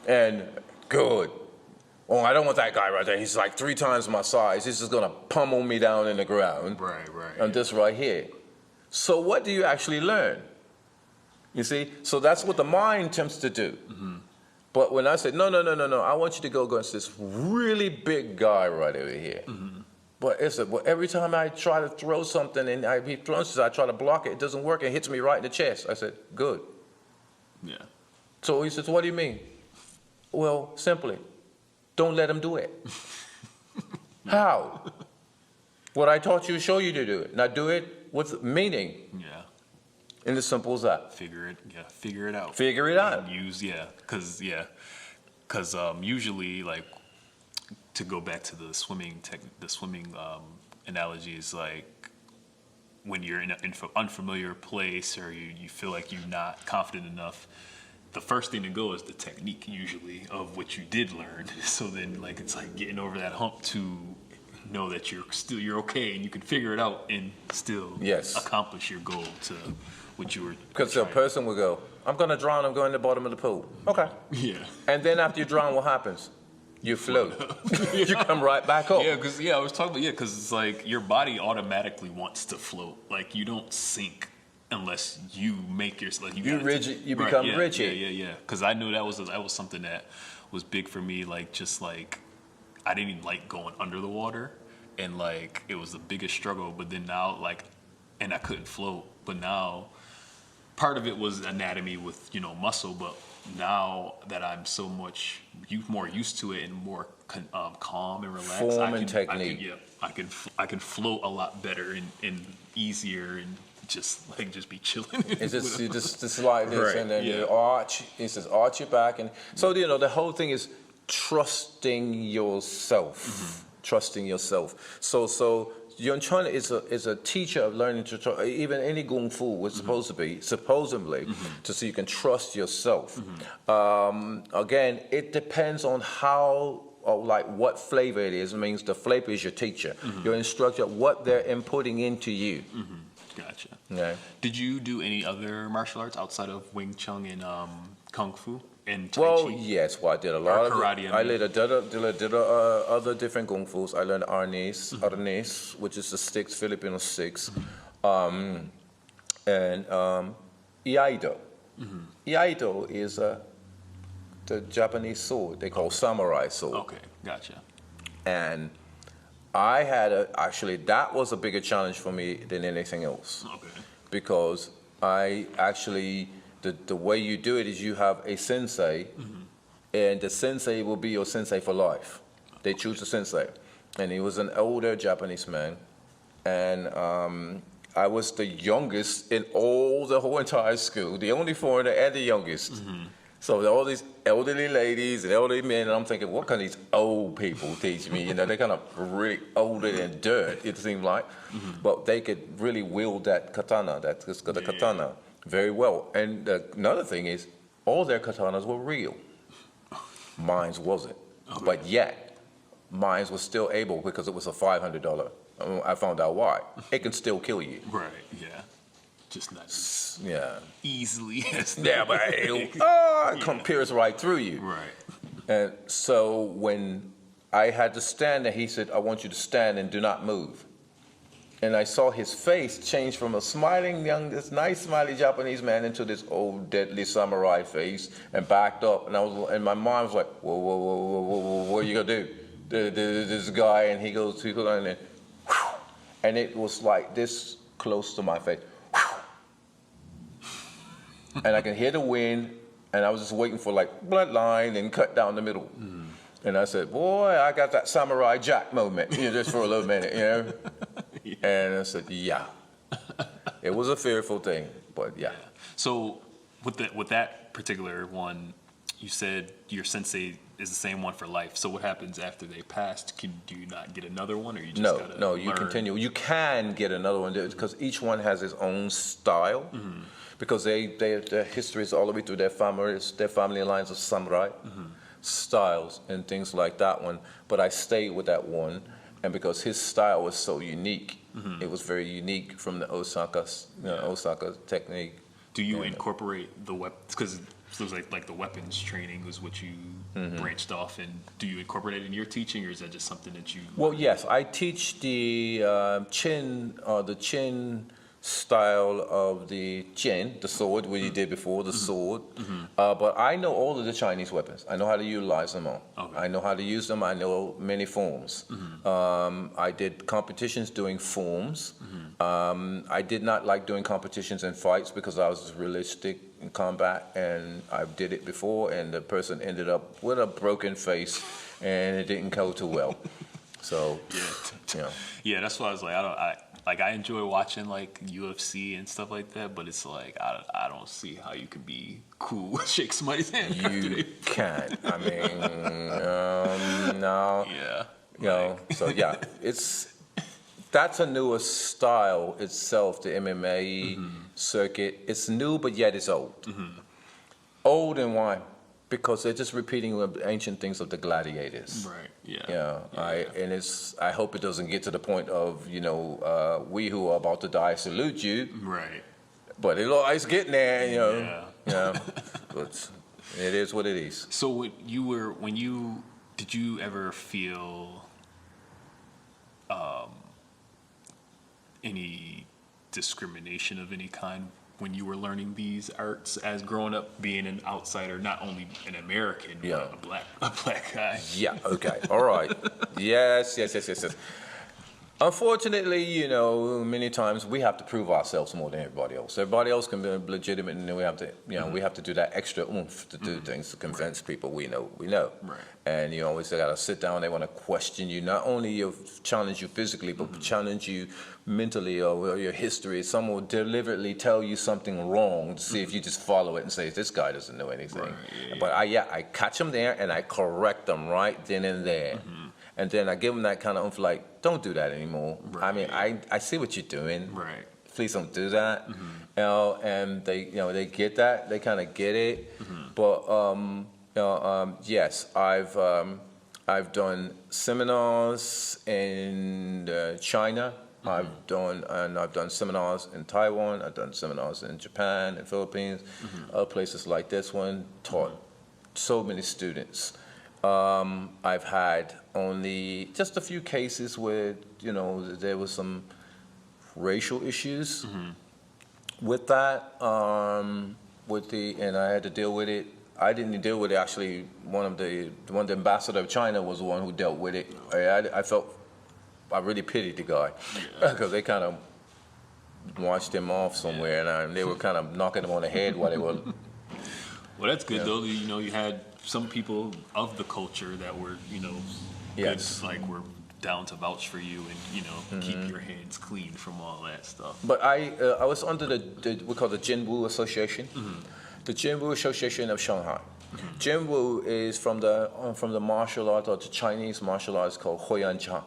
and good. Oh, I don't want that guy right there. He's like 3 times my size. He's just going to pummel me down in the ground. Right. And this right here. So what do you actually learn? You see? So that's what the mind attempts to do. But when I say, no, I want you to go against this really big guy right over here. But every time I try to throw something and he throws it, I try to block it, it doesn't work, it hits me right in the chest. I said, good. Yeah. So he says, what do you mean? Well, simply, don't let him do it. How? What I taught you, show you to do it. Now do it with meaning. Yeah. And as simple as that. Figure it out. Figure it out. Because usually, like, to go back to the swimming analogy is like when you're in an unfamiliar place or you feel like you're not confident enough, the first thing to go is the technique usually of what you did learn. So then like it's like getting over that hump to know that you're okay and you can figure it out and still accomplish your goal to what you were. Because the person will go, I'm going to drown, I'm going to the bottom of the pool. Okay. Yeah. And then after you drown, what happens? You float. You come right back up. Yeah, because I was talking about because it's like your body automatically wants to float. Like you don't sink unless you make yourself. You rigid. You become rigid. Yeah. Because I knew that was something that was big for me. Like just like I didn't even like going under the water, and like it was the biggest struggle. But then now and I couldn't float. But now part of it was anatomy with muscle, but now that I'm so much more used to it and more calm and relaxed, form and technique. I can float a lot better and easier and just be chilling. It's just like this, right, and then you arch. It says arch your back, and so the whole thing is trusting yourself. Trusting yourself. So Yun Chun is a teacher of learning to trust. Even any Kung Fu was supposedly, to so you can trust yourself. Again, it depends on how, or like what flavor it is. It means the flavor is your teacher, your instructor, what they're inputting into you. Gotcha. Yeah. Did you do any other martial arts outside of Wing Chun and Kung Fu and Tai Well, Chi? yes. Well, I did a lot of karate. I did other different Kung Fus. I learned arnis, which is the sticks, Filipino sticks, and iaido. Iaido is the Japanese sword they call samurai sword. Okay, gotcha. And I had actually that was a bigger challenge for me than anything else. Okay. Because I actually the way you do it is you have a sensei, and the sensei will be your sensei for life. They choose a sensei. And he was an older Japanese man, and I was the youngest in the whole entire school, the only foreigner and the youngest. So all these elderly ladies and elderly men, and I'm thinking, what can these old people teach me? You know, they're kind of really older than dirt, it seemed like. But they could really wield that katana, katana, very well. And another thing is, all their katanas were real. Mine wasn't. But yet, mine was still able, because it was a $500. I found out why. It can still kill you. Right, yeah. Just not easily. Yeah, but it pierces right through you. Right. And so when I had to stand there, he said, I want you to stand and do not move. And I saw his face change from a smiling, this nice, smiley Japanese man into this old, deadly samurai face, and backed up. And my mind was like, whoa, whoa, whoa, whoa, whoa, whoa, what are you gonna do? This guy, and he goes, and then, and it was like this close to my face. And I can hear the wind, and I was just waiting for like bloodline and cut down the middle. And I said, boy, I got that Samurai Jack moment, just for a little minute, And I said, yeah. It was a fearful thing, but yeah. So with that particular one, you said your sensei is the same one for life. So what happens after they passed? Do you not get another one, or you just gotta No, you learn? continue. You can get another one because each one has its own style. Because their history is all the way through their family lines of samurai styles and things like that one. But I stayed with that one, and because his style was so unique, it was very unique from the Osaka technique. Do you incorporate the weapons? Because it was like the weapons training was what you branched off, and do you incorporate it in your teaching, or is that just something that you? Well, yes, I teach the chin style of the chin, the sword, what you did before, the sword. But I know all of the Chinese weapons. I know how to utilize them all. Okay. I know how to use them. I know many forms. I did competitions doing forms. I did not like doing competitions and fights because I was realistic in combat, and I did it before, and the person ended up with a broken face, and it didn't go too well. So, Yeah, that's why I was like, I enjoy watching like UFC and stuff like that, but it's like I don't see how you can be cool, shake somebody's hand. You can't. I mean, no. Yeah. So yeah, that's a newer style itself. The MMA circuit. It's new, but yet it's old. Old and why? Because they're just repeating the ancient things of the gladiators. Right. Yeah. I hope it doesn't get to the point of we who are about to die salute you. Right. But it's getting there. But it is what it is. So did you ever feel any discrimination of any kind when you were learning these arts, as growing up, being an outsider, not only an American, but a black guy? Yeah, okay, all right. Yes. Unfortunately, many times we have to prove ourselves more than everybody else. Everybody else can be legitimate, and then we have to, we have to do that extra oomph to do things to convince people we know. Right. And you always got to sit down. They want to question you, not only challenge you physically, but challenge you mentally or your history. Some will deliberately tell you something wrong to see if you just follow it and say, this guy doesn't know anything. Right, But I catch them there and I correct them right then and there. And then I give them that kind of oomph, like, don't do that anymore. Right. I mean, I see what you're doing. Right. Please don't do that. And they get that. They kind of get it. But yes, I've done seminars in China. I've done seminars in Taiwan. I've done seminars in Japan and Philippines, other places like this one. Taught so many students. I've had only just a few cases where there was some racial issues with that. And I had to deal with it. I didn't deal with it actually. The ambassador of China was the one who dealt with it. I really pitied the guy because they kind of marched them off somewhere, and they were kind of knocking them on the head while they were. Well, that's good though. You know, you had some people of the culture that were, you know, Yes. good, like were down to vouch for you and, you know, keep your hands clean from all that stuff. But I was under the we call the Jinwu Association, the Jinwu Association of Shanghai. Jinwu is from the martial art or the Chinese martial arts called Huoyanjia.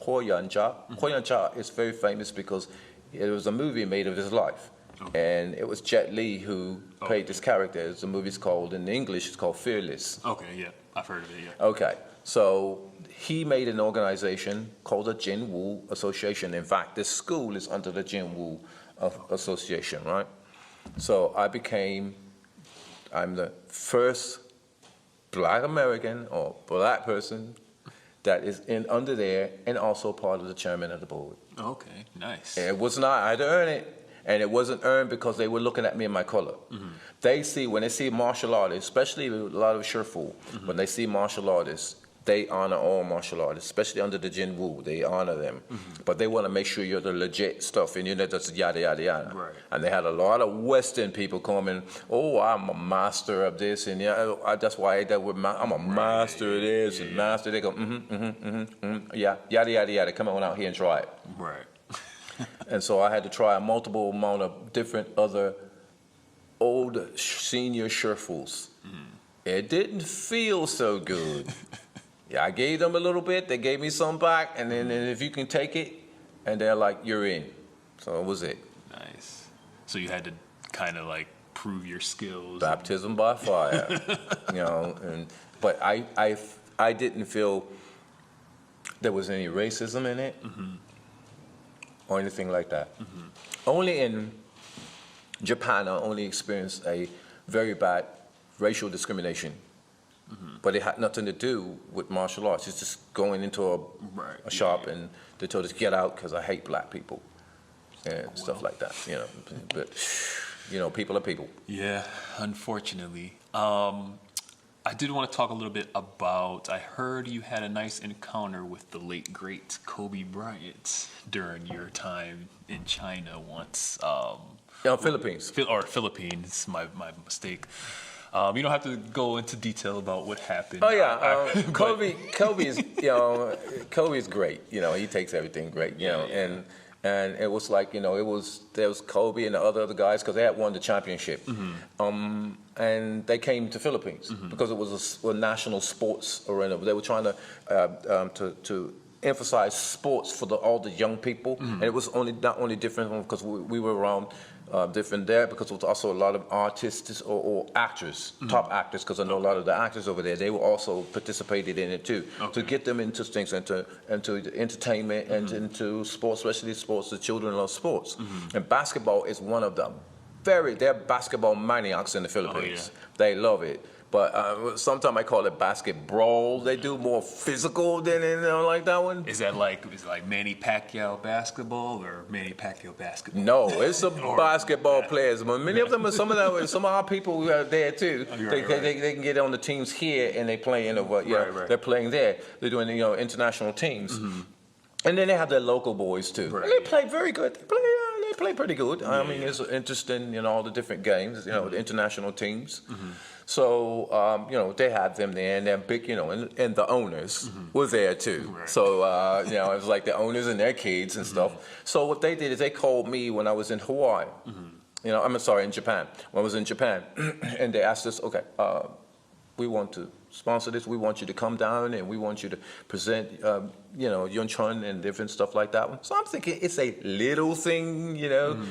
Huoyanjia is very famous because it was a movie made of his life. And it was Jet Li who played this character. The movie's called, in English, it's called Fearless. Okay, yeah, I've heard of it, yeah. Okay, so he made an organization called the Jinwu Association. In fact, this school is under the Jinwu Association, right? So I'm the first Black American or Black person that is under there and also part of the chairman of the board. Okay, nice. It was not, I had to earn it. And it wasn't earned because they were looking at me and my color. When they see martial artists, especially a lot of Shifu, when they see martial artists, they honor all martial artists, especially under the Jinwu. They honor them. But they want to make sure you're the legit stuff, and you're not just yada, yada, yada. Right. And they had a lot of Western people coming, oh, I'm a master of this, and that's why I'm a master of this, and master. They go, yeah, yada, yada, yada. Come on out here and try it. Right. And so I had to try a multiple amount of different other old senior Shifus. It didn't feel so good. Yeah, I gave them a little bit, they gave me some back, and then if you can take it, and they're like, you're in. So it was it. Nice. So you had to kind of like prove your skills. Baptism by fire. But I didn't feel there was any racism in it. Or anything like that. Only in Japan, I only experienced a very bad racial discrimination. But it had nothing to do with martial arts. It's just going into a shop and they told us, get out because I hate black people and stuff like that. But people are people. Yeah, unfortunately. I did want to talk a little bit about, I heard you had a nice encounter with the late, great Kobe Bryant during your time in China once. Philippines. Philippines, my mistake. You don't have to go into detail about what happened. Oh yeah, Kobe is great. He takes everything great. And it was like, there was Kobe and the other guys because they had won the championship. And they came to Philippines because it was a national sports arena. They were trying to emphasize sports for all the young people. And it was not only different because we were around different there because there was also a lot of artists or actors, top actors, because I know a lot of the actors over there, they were also participated in it too. To get them into things and to entertainment and into sports, especially sports, the children love sports. And basketball is one of them. They're basketball maniacs in the Philippines. They love it. But sometimes I call it basket brawl. They do more physical than like that one. Is it like Manny Pacquiao basketball or Manny Pacquiao basketball? No, it's some basketball players. But many of them, some of our people who are there too. They can get on the teams here and they play they're playing there. They're doing international teams. And then they have their local boys too. And they play very good. They play pretty good. I mean, it's interesting in all the different games. The international teams. So, they had them there, and they're big, and the owners were there too. So, it was like the owners and their kids and stuff. So what they did is they called me when I was in Hawaii. In Japan. When I was in Japan, and they asked us, okay, we want to sponsor this. We want you to come down and we want you to present, Yun Chun and different stuff like that one. So I'm thinking it's a little thing,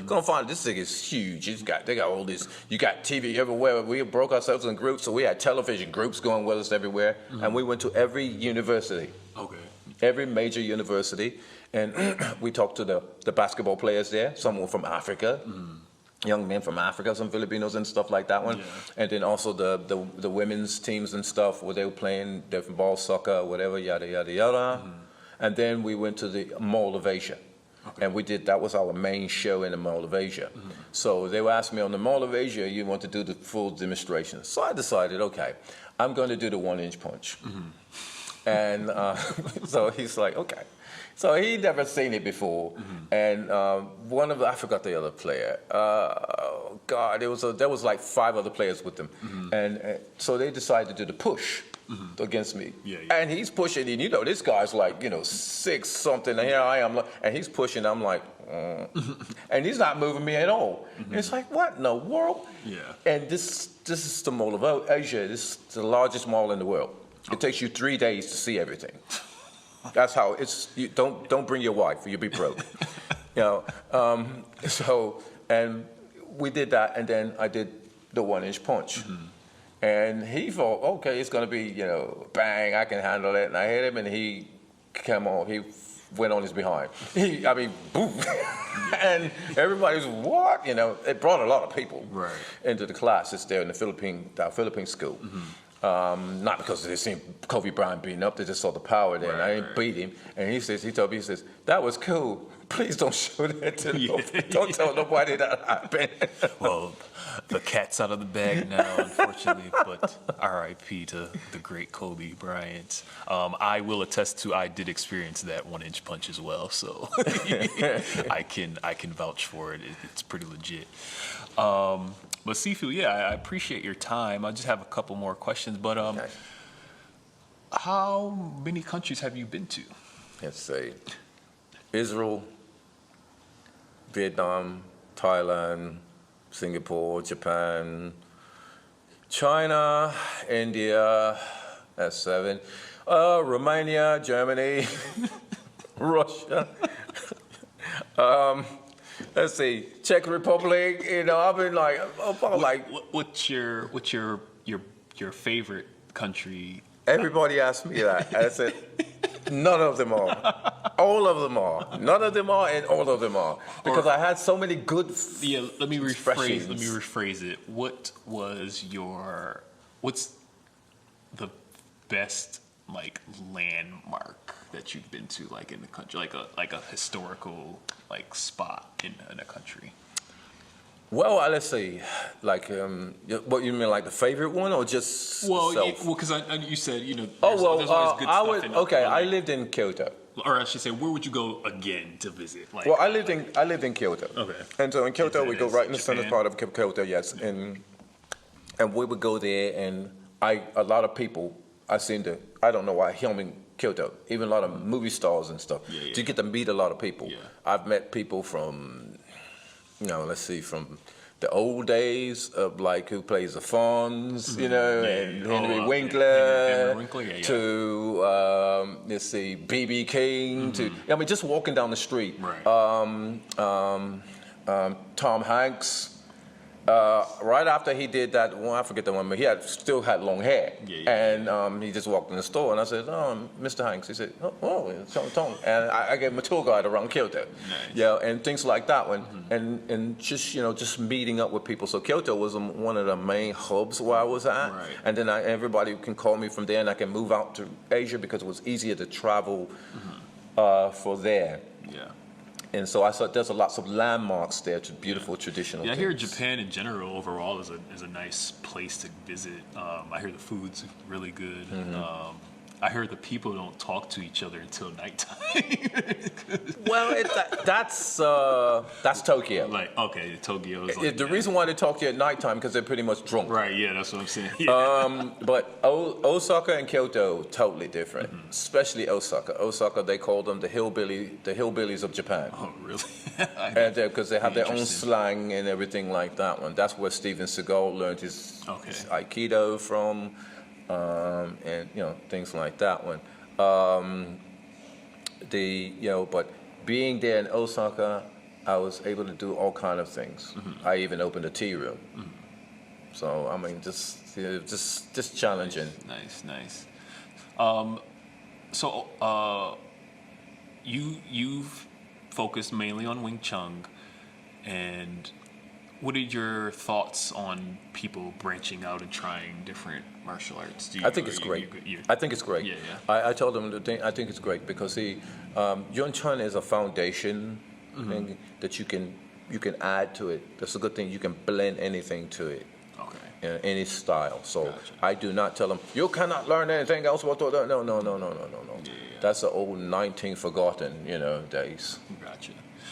Gonna find this thing is huge. They got all this. You got TV everywhere. We broke ourselves in groups, so we had television groups going with us everywhere, and we went to every university. Okay. Every major university, and we talked to the basketball players there. Some were from Africa. Young men from Africa, some Filipinos and stuff like that one. And then also the women's teams and stuff where they were playing different ball, soccer, whatever, yada, yada, yada. And then we went to the Mall of Asia. Okay. And that was our main show in the Mall of Asia. So they were asking me on the Mall of Asia, you want to do the full demonstration. So I decided, okay, I'm going to do the 1-inch punch. And so he's like, okay. So he never seen it before. And I forgot the other player. God, there was like 5 other players with them. And so they decided to do the push against me. And he's pushing, and this guy's like, 6 something, and here I am, and he's pushing, I'm like, and he's not moving me at all. And it's like, what in the world? And this is the Mall of Asia. This is the largest mall in the world. It takes you 3 days to see everything. That's how it's. You don't bring your wife, or you'll be broke. So, and we did that, and then I did the 1-inch punch. And he thought, okay, it's gonna be, bang, I can handle it. And I hit him, and he went on his behind. Boom. And everybody's, what? It brought a lot of people into the classes there in the Philippine school. Not because they seen Kobe Bryant beating up, they just saw the power there, and I didn't beat him. And he told me, that was cool. Please don't show that to nobody. Don't tell nobody that happened. Well, the cat's out of the bag now, unfortunately, but R.I.P. to the great Kobe Bryant. I will attest to, I did experience that 1-inch punch as well, so I can vouch for it. It's pretty legit. But Sifu, I appreciate your time. I just have a couple more questions, but how many countries have you been to? Let's say Israel, Vietnam, Thailand, Singapore, Japan, China, India, that's 7, Romania, Germany, Russia. Let's see, Czech Republic. I've been What's your favorite country? Everybody asks me that. I said, none of them are. All of them are. None of them are, and all of them are. Because I had so many good let me rephrase it. What's the best landmark that you've been to in the country, like a historical spot in a country? Well, let's see, what you mean, the favorite one, or just because you said there's always good stuff I lived in Kyoto. Or I should say, where would you go again to visit? I lived in Kyoto. Okay. And so in Kyoto, we go right in the center part of Kyoto, yes, and we would go there, and a lot of people I don't know why, filming Kyoto, even a lot of movie stars and stuff. You get to meet a lot of people. I've met people from, from the old days of who plays the Fonz, and Henry Winkler, to B.B. King, to just walking down the street. Tom Hanks. Right after he did that, I forget the one, but he still had long hair, and he just walked in the store, and I said, Mr. Hanks. He said, it's Tom. And I gave him a tour guide around Kyoto, and things like that one, and just meeting up with people. So Kyoto was one of the main hubs where I was at, and then everybody can call me from there, and I can move out to Asia because it was easier to travel for there. And so I saw there's lots of landmarks there, to beautiful traditional things. I hear Japan in general overall is a nice place to visit. I hear the food's really good. I heard the people don't talk to each other until nighttime. Well, that's Tokyo. Tokyo is the reason why they talk to you at nighttime because they're pretty much drunk. That's what I'm saying. But Osaka and Kyoto, totally different. Especially Osaka. Osaka, they call them the hillbillies of Japan. Oh, really? And because they have their own slang and everything like that one. That's where Steven Seagal learned his Aikido from. And things like that one. But being there in Osaka, I was able to do all kind of things. I even opened a tea room. So just challenging. Nice. You've focused mainly on Wing Chun, and what are your thoughts on people branching out and trying different martial arts? I think it's great. I think it's great. I told them I think it's great because Wing Chun is a foundation thing that you can add to it. That's a good thing. You can blend anything to it. Okay. any style. So Gotcha. I do not tell them, you cannot learn anything else. No. Yeah. That's the old 19 forgotten, days. Gotcha.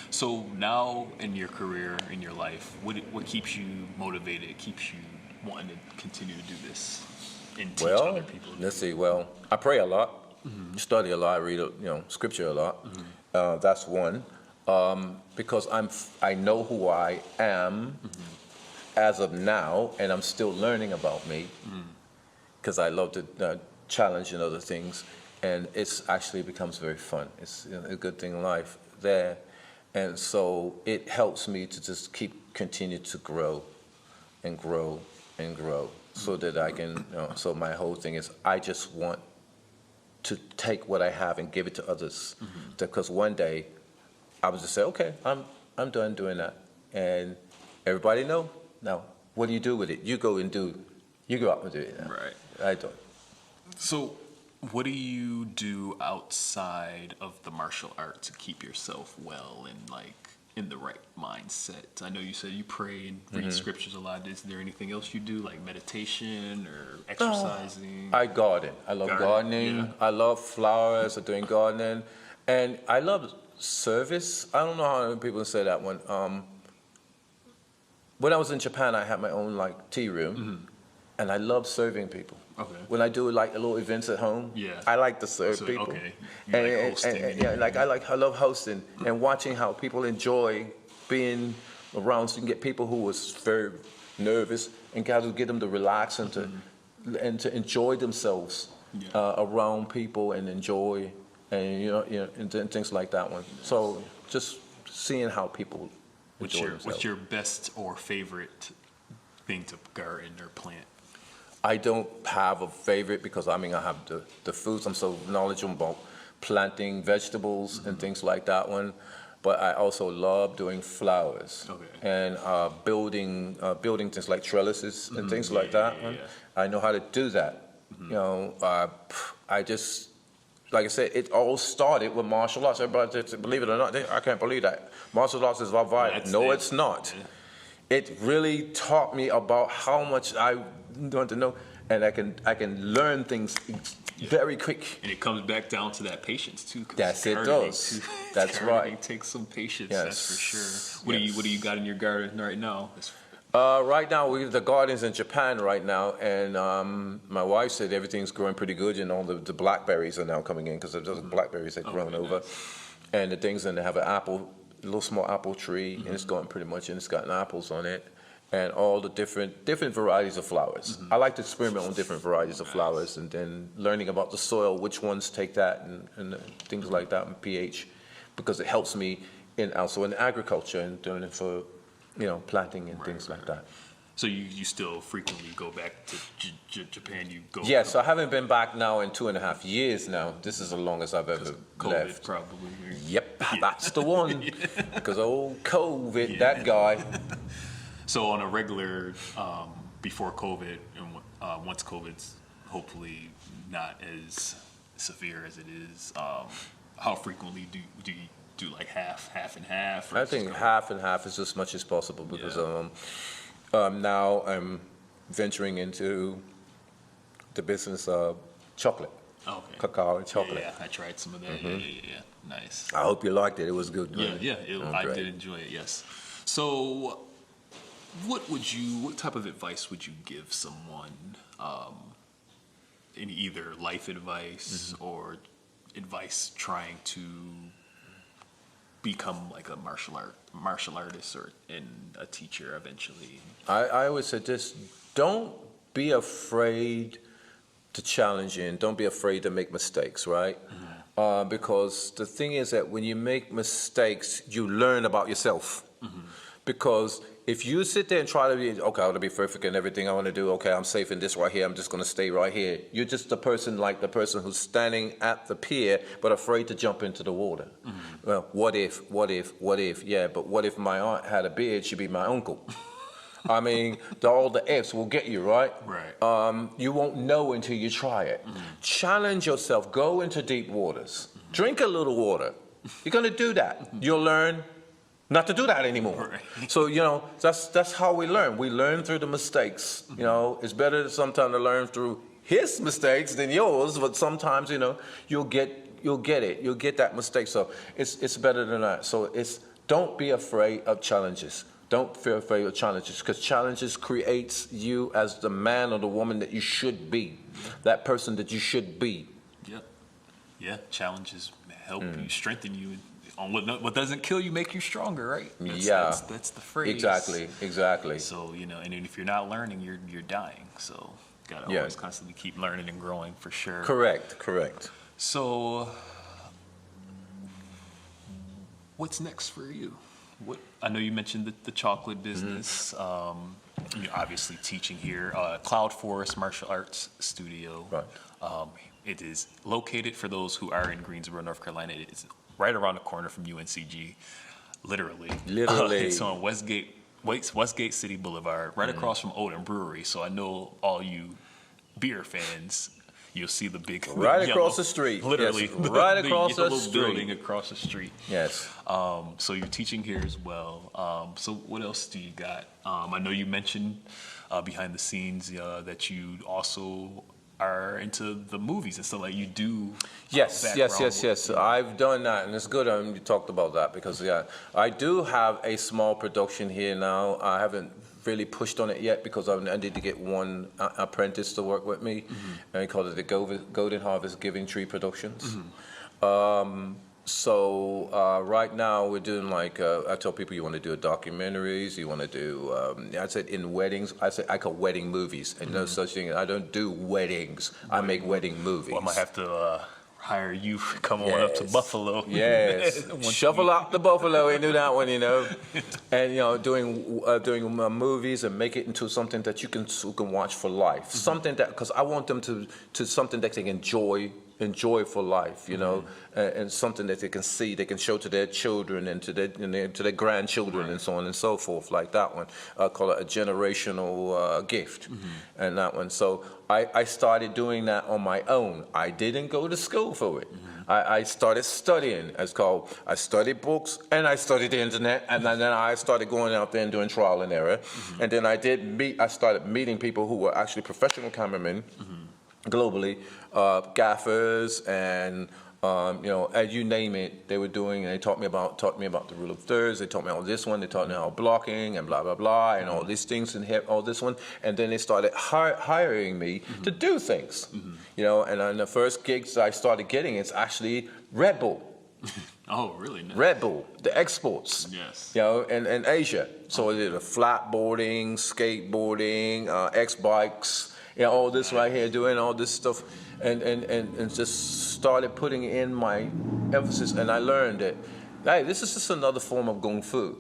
So now in your career, in your life, what keeps you motivated, keeps you wanting to continue to do this and teach Well, other people? let's see. Well, I pray a lot, study a lot, read, scripture a lot. That's one. Because I know who I am as of now, and I'm still learning about me. Because I love to challenge and other things, and it's actually becomes very fun. It's a good thing in life there, and so it helps me to just continue to grow, and grow and grow, so that I can. So my whole thing is I just want to take what I have and give it to others, because one day I was just say, okay, I'm done doing that, and everybody know now. What do you do with it? You go out and do it now. Right. I don't. So what do you do outside of the martial art to keep yourself well and like in the right mindset? I know you said you pray and read scriptures a lot. Is there anything else you do, like meditation or exercising? I garden. I love gardening. Yeah. I love flowers. I'm doing gardening, and I love service. I don't know how many people say that one. When I was in Japan, I had my own like tea room, and I love serving people. Okay. When I do like little events at home, I like to serve So, people. okay. You like hosting and I love hosting and watching how people enjoy being around. So you can get people who was very nervous and got to get them to relax and to enjoy themselves around people and enjoy and things like that one. So just seeing how people enjoy themselves. What's your best or favorite thing to garden or plant? I don't have a favorite because I have the foods. I'm so knowledgeable about planting vegetables and things like that one. But I also love doing flowers and building things like trellises and things like that. I know how to do that. I just, like I said, it all started with martial arts. Everybody, believe it or not, I can't believe that. Martial arts is about violence. No, it's not. Yeah. It really taught me about how much I want to know, and I can learn things very quick. And it comes back down to that patience too. That's it does. That's right. It takes some patience. Yes. That's for sure. What do you got in your garden right now? Right now, the garden's in Japan right now, and my wife said everything's growing pretty good, and all the blackberries are now coming in because the blackberries had grown over, and the things, and they have a little small apple tree, and it's going pretty much, and it's got apples on it, and all the different varieties of flowers. I like to experiment on different varieties of flowers, and then learning about the soil, which ones take that, and things like that, and pH, because it helps me also in agriculture and doing it for planting and things like that. So you still frequently go back to Japan? You go? Yes, I haven't been back now in 2.5 years now. This is the longest I've ever COVID left. Probably. Yep, that's the one. Because old COVID, that guy. So on a regular, before COVID and once COVID's hopefully not as severe as it is, how frequently do you do like half and half? I think half and half is as much as possible because now I'm venturing into the business of chocolate. Okay. Cacao and chocolate. Yeah, I tried some of that. Yeah. Nice. I hope you liked it. It was good. I did enjoy it. Yes. So, what type of advice would you give someone? In either life advice or advice trying to become like a martial artist or a teacher eventually? I always say this: don't be afraid to challenge and don't be afraid to make mistakes, right? Because the thing is that when you make mistakes, you learn about yourself. Because if you sit there and try to be, okay, I want to be perfect in everything I want to do, okay, I'm safe in this right here, I'm just going to stay right here. You're just the person who's standing at the pier but afraid to jump into the water. Well, what if? Yeah, but what if my aunt had a beard, she'd be my uncle. I mean, all the ifs will get you, right? Right. You won't know until you try it. Challenge yourself. Go into deep waters. Drink a little water. You're going to do that. You'll learn. not to do that anymore. Right. So, that's how we learn. We learn through the mistakes. It's better sometimes to learn through his mistakes than yours, but sometimes, you'll get it. You'll get that mistake. So it's better than that. So don't be afraid of challenges. Don't feel afraid of challenges, because challenges creates you as the man or the woman that you should be, that person that you should be. Yeah, challenges help you, strengthen you. On what doesn't kill you make you stronger, right? That's the phrase. Exactly. So, and if you're not learning, you're dying. So, gotta always constantly keep learning and growing for sure. Correct. So, what's next for you? I know you mentioned the chocolate business. You're obviously teaching here. Cloud Forest Martial Arts Studio. Right. It is located, for those who are in Greensboro, North Carolina, it is right around the corner from UNCG, literally. It's on Westgate City Boulevard, right across from Odin Brewery. So I know all you beer fans, you'll see the big right yellow, across the street. Literally, yes, right across the street. Building across the street. Yes. So you're teaching here as well. So what else do you got? I know you mentioned behind the scenes that you also are into the movies and stuff, like you do. Yes. I've done that, and it's good you talked about that, because I do have a small production here now. I haven't really pushed on it yet because I need to get one apprentice to work with me, and we call it the Golden Harvest Giving Tree Productions. So right now we're doing I tell people, you want to do documentaries, you want to do, I said in weddings, I call wedding movies, and no such thing. I don't do weddings. I make wedding movies. Well, I might have to hire you to come on up to Buffalo. Yes, shuffle out the Buffalo and do that one, and doing movies and make it into something that you can watch for life. Something that, because I want them to something that they can enjoy for life, and something that they can see, they can show to their children and to their grandchildren, and so on and so forth, like that one. I call it a generational gift, and that one. So I started doing that on my own. I didn't go to school for it. I started studying. I studied books and I studied the internet, and then I started going out there and doing trial and error. And then I started meeting people who were actually professional cameramen globally, gaffers, and as you name it, they were doing, and they taught me about the rule of thirds. They taught me all this one. They taught me about blocking and blah blah blah, and all these things, and all this one. And then they started hiring me to do things, And on the first gigs I started getting, it's actually Red Bull. Oh, really? Nice. Red Bull, the exports. Yes. In Asia. So I did flatboarding, skateboarding, X-bikes. All this right here, doing all this stuff, and just started putting in my emphasis, and I learned that, hey, this is just another form of Kung Fu.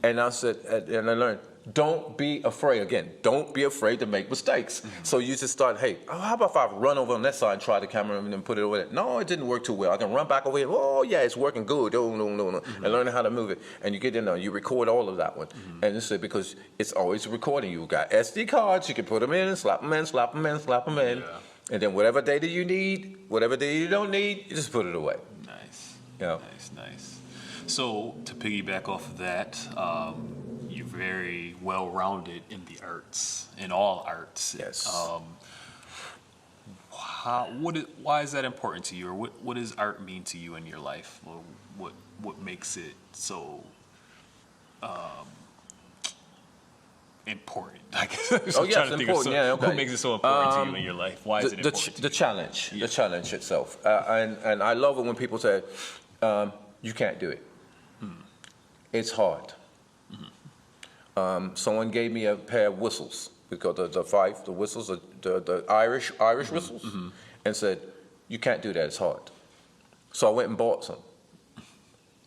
And I said, and I learned, don't be afraid. Again, don't be afraid to make mistakes. So you just start, hey, how about if I run over on that side and try the camera and then put it over there? No, it didn't work too well. I can run back over here. Oh, yeah, it's working good. Oh, no. And learning how to move it. And you get in there, you record all of that one. And it's because it's always recording. You got SD cards. You can put them in and slap them in, slap them in, slap them in. Yeah. And then whatever data you need, whatever data you don't need, you just put it away. Nice. Yeah. Nice. So to piggyback off of that, you're very well-rounded in the arts, in all arts. Yes. Why is that important to you, or what does art mean to you in your life? Or what makes it so important? I guess. Oh yes, important. Yeah, okay. What makes it so important to you in your life? Why is it important? The challenge, the challenge itself, and I love it when people say, "You can't do it. It's hard." Someone gave me a pair of whistles, because the whistles, the Irish whistles, and said, "You can't do that. It's hard." So I went and bought some,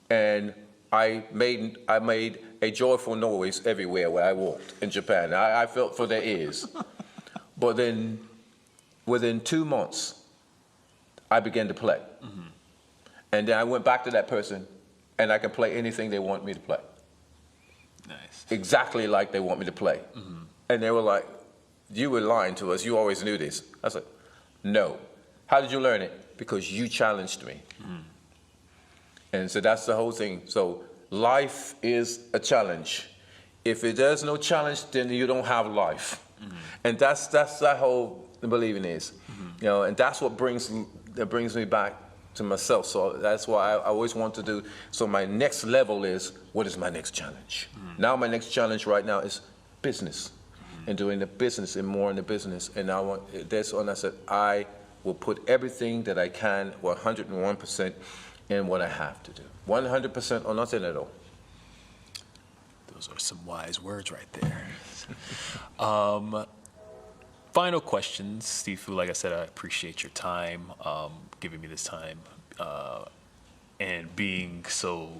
and I made a joyful noise everywhere where I walked in Japan. I felt for their ears. But then, within 2 months, I began to play, and then I went back to that person, and I can play anything they want me to play. Nice. Exactly like they want me to play. And they were like, "You were lying to us. You always knew this." I said, "No." "How did you learn it?" "Because you challenged me." And so that's the whole thing. So life is a challenge. If there's no challenge, then you don't have life. And that's that whole believing is. And that's what brings me back to myself. So that's why I always want to do. So my next level is, what is my next challenge? Now my next challenge right now is business, and doing the business and more in the business. And that's when I said I will put everything that I can, 101%, in what I have to do. 100% or nothing at all. Those are some wise words right there. Final questions, Sifu. Like I said, I appreciate your time, giving me this time, and being so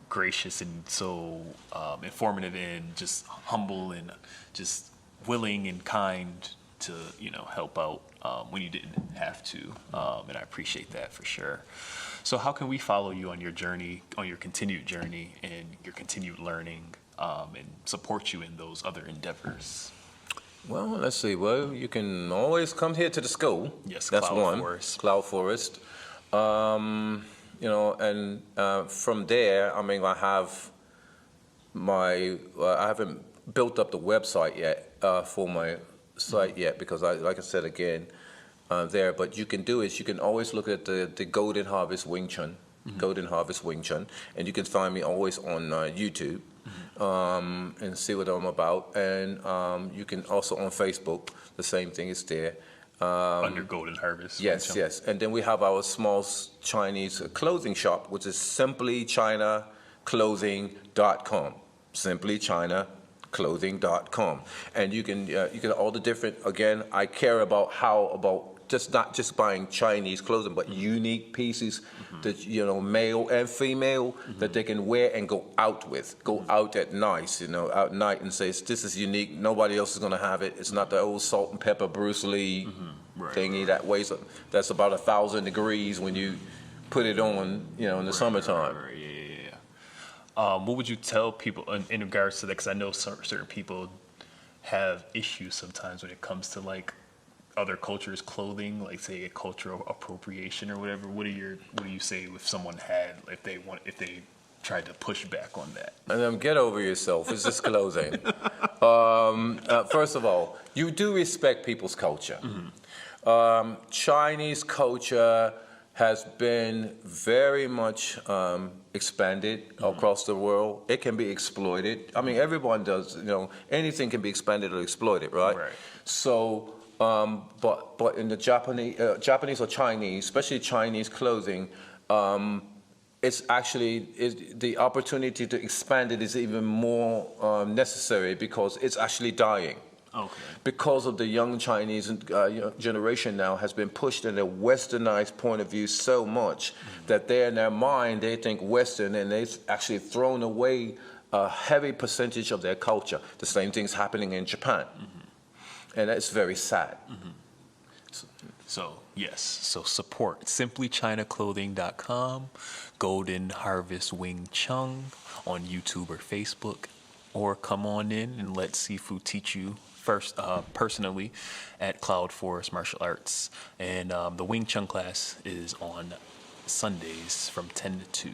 gracious and so informative and just humble and just willing and kind to help out when you didn't have to, and I appreciate that for sure. So how can we follow you on your journey, on your continued journey and your continued learning, and support you in those other endeavors? Well, let's see. Well, you can always come here to the school. Yes, that's Cloud one. Forest. Cloud Forest. And from there, I mean, I haven't built up the website yet for my site yet, because like I said again, there. But you can do is you can always look at the Golden Harvest Wing Chun, Golden Harvest Wing Chun, and you can find me always on YouTube. And see what I'm about. And you can also on Facebook, the same thing is there. Under Golden Harvest. Yes, yes. And then we have our small Chinese clothing shop, which is simplychinaclothing.com. Simplychinaclothing.com. And you can all the different, again, I care about not just buying Chinese clothing, but unique pieces that, male and female, that they can wear and go out with, go out at night, out night and say, this is unique, nobody else is going to have it. It's not the old salt and pepper Bruce Lee thingy that weighs, that's about 1,000 degrees when you put it on, in the summertime. What would you tell people in regards to that? Because I know certain people have issues sometimes when it comes to other cultures' clothing, like say a cultural appropriation or whatever. What do you say if someone if they tried to push back on that? And get over yourself. It's just clothing. First of all, you do respect people's culture. Chinese culture has been very much expanded across the world. It can be exploited. I mean, everyone does. Anything can be expanded or exploited, right? So. But in the Japanese or Chinese, especially Chinese clothing, it's actually the opportunity to expand it is even more necessary, because it's actually dying. Okay. Because of the young Chinese generation now has been pushed in a westernized point of view so much that they're in their mind, they think Western, and they've actually thrown away a heavy percentage of their culture. The same thing's happening in Japan. And it's very sad. So support simplychinaclothing.com, Golden Harvest Wing Chun on YouTube or Facebook, or come on in and let Sifu teach you first personally at Cloud Forest Martial Arts. And the Wing Chun class is on Sundays from 10 to 2.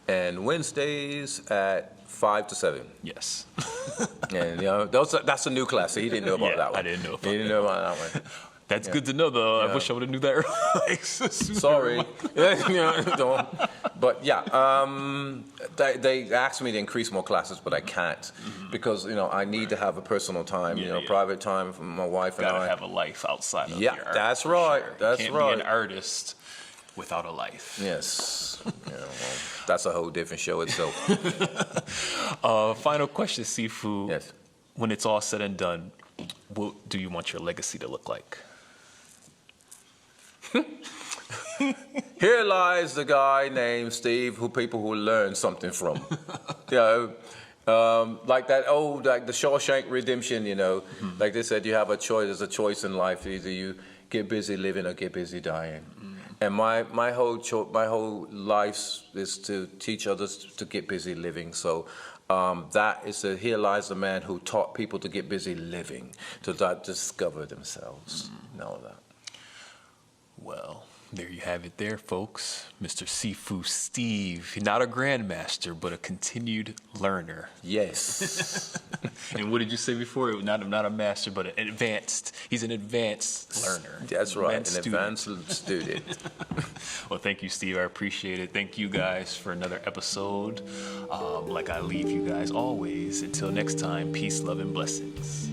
And Wednesdays at 5 to 7. Yes. And that's a new class, so he didn't know about that one. I didn't know about he didn't know about that one. That's good to know, though. I wish I would have knew that earlier. Sorry. But they asked me to increase more classes, but I can't, because I need to have a personal time, private time for my wife and I. Gotta have a life outside of your art. That's right. Sure. That's Can't right. be an artist without a life. Yes. That's a whole different show itself. Final question, Sifu. Yes. When it's all said and done, what do you want your legacy to look like? Here lies the guy named Steve, who people will learn something from. Like that old, like the Shawshank Redemption, like they said, you have a choice. There's a choice in life. Either you get busy living or get busy dying. And my whole life is to teach others to get busy living. So that is here lies the man who taught people to get busy living, to discover themselves, and all that. Well, There you have it there, folks. Mr. Sifu Steve, not a grandmaster, but a continued learner. Yes. And what did you say before? Not a master, but an advanced. He's an advanced learner. That's right, an student. advanced student. Well, thank you, Steve. I appreciate it. Thank you guys for another episode. Like I leave you guys always. Until next time, peace, love, and blessings.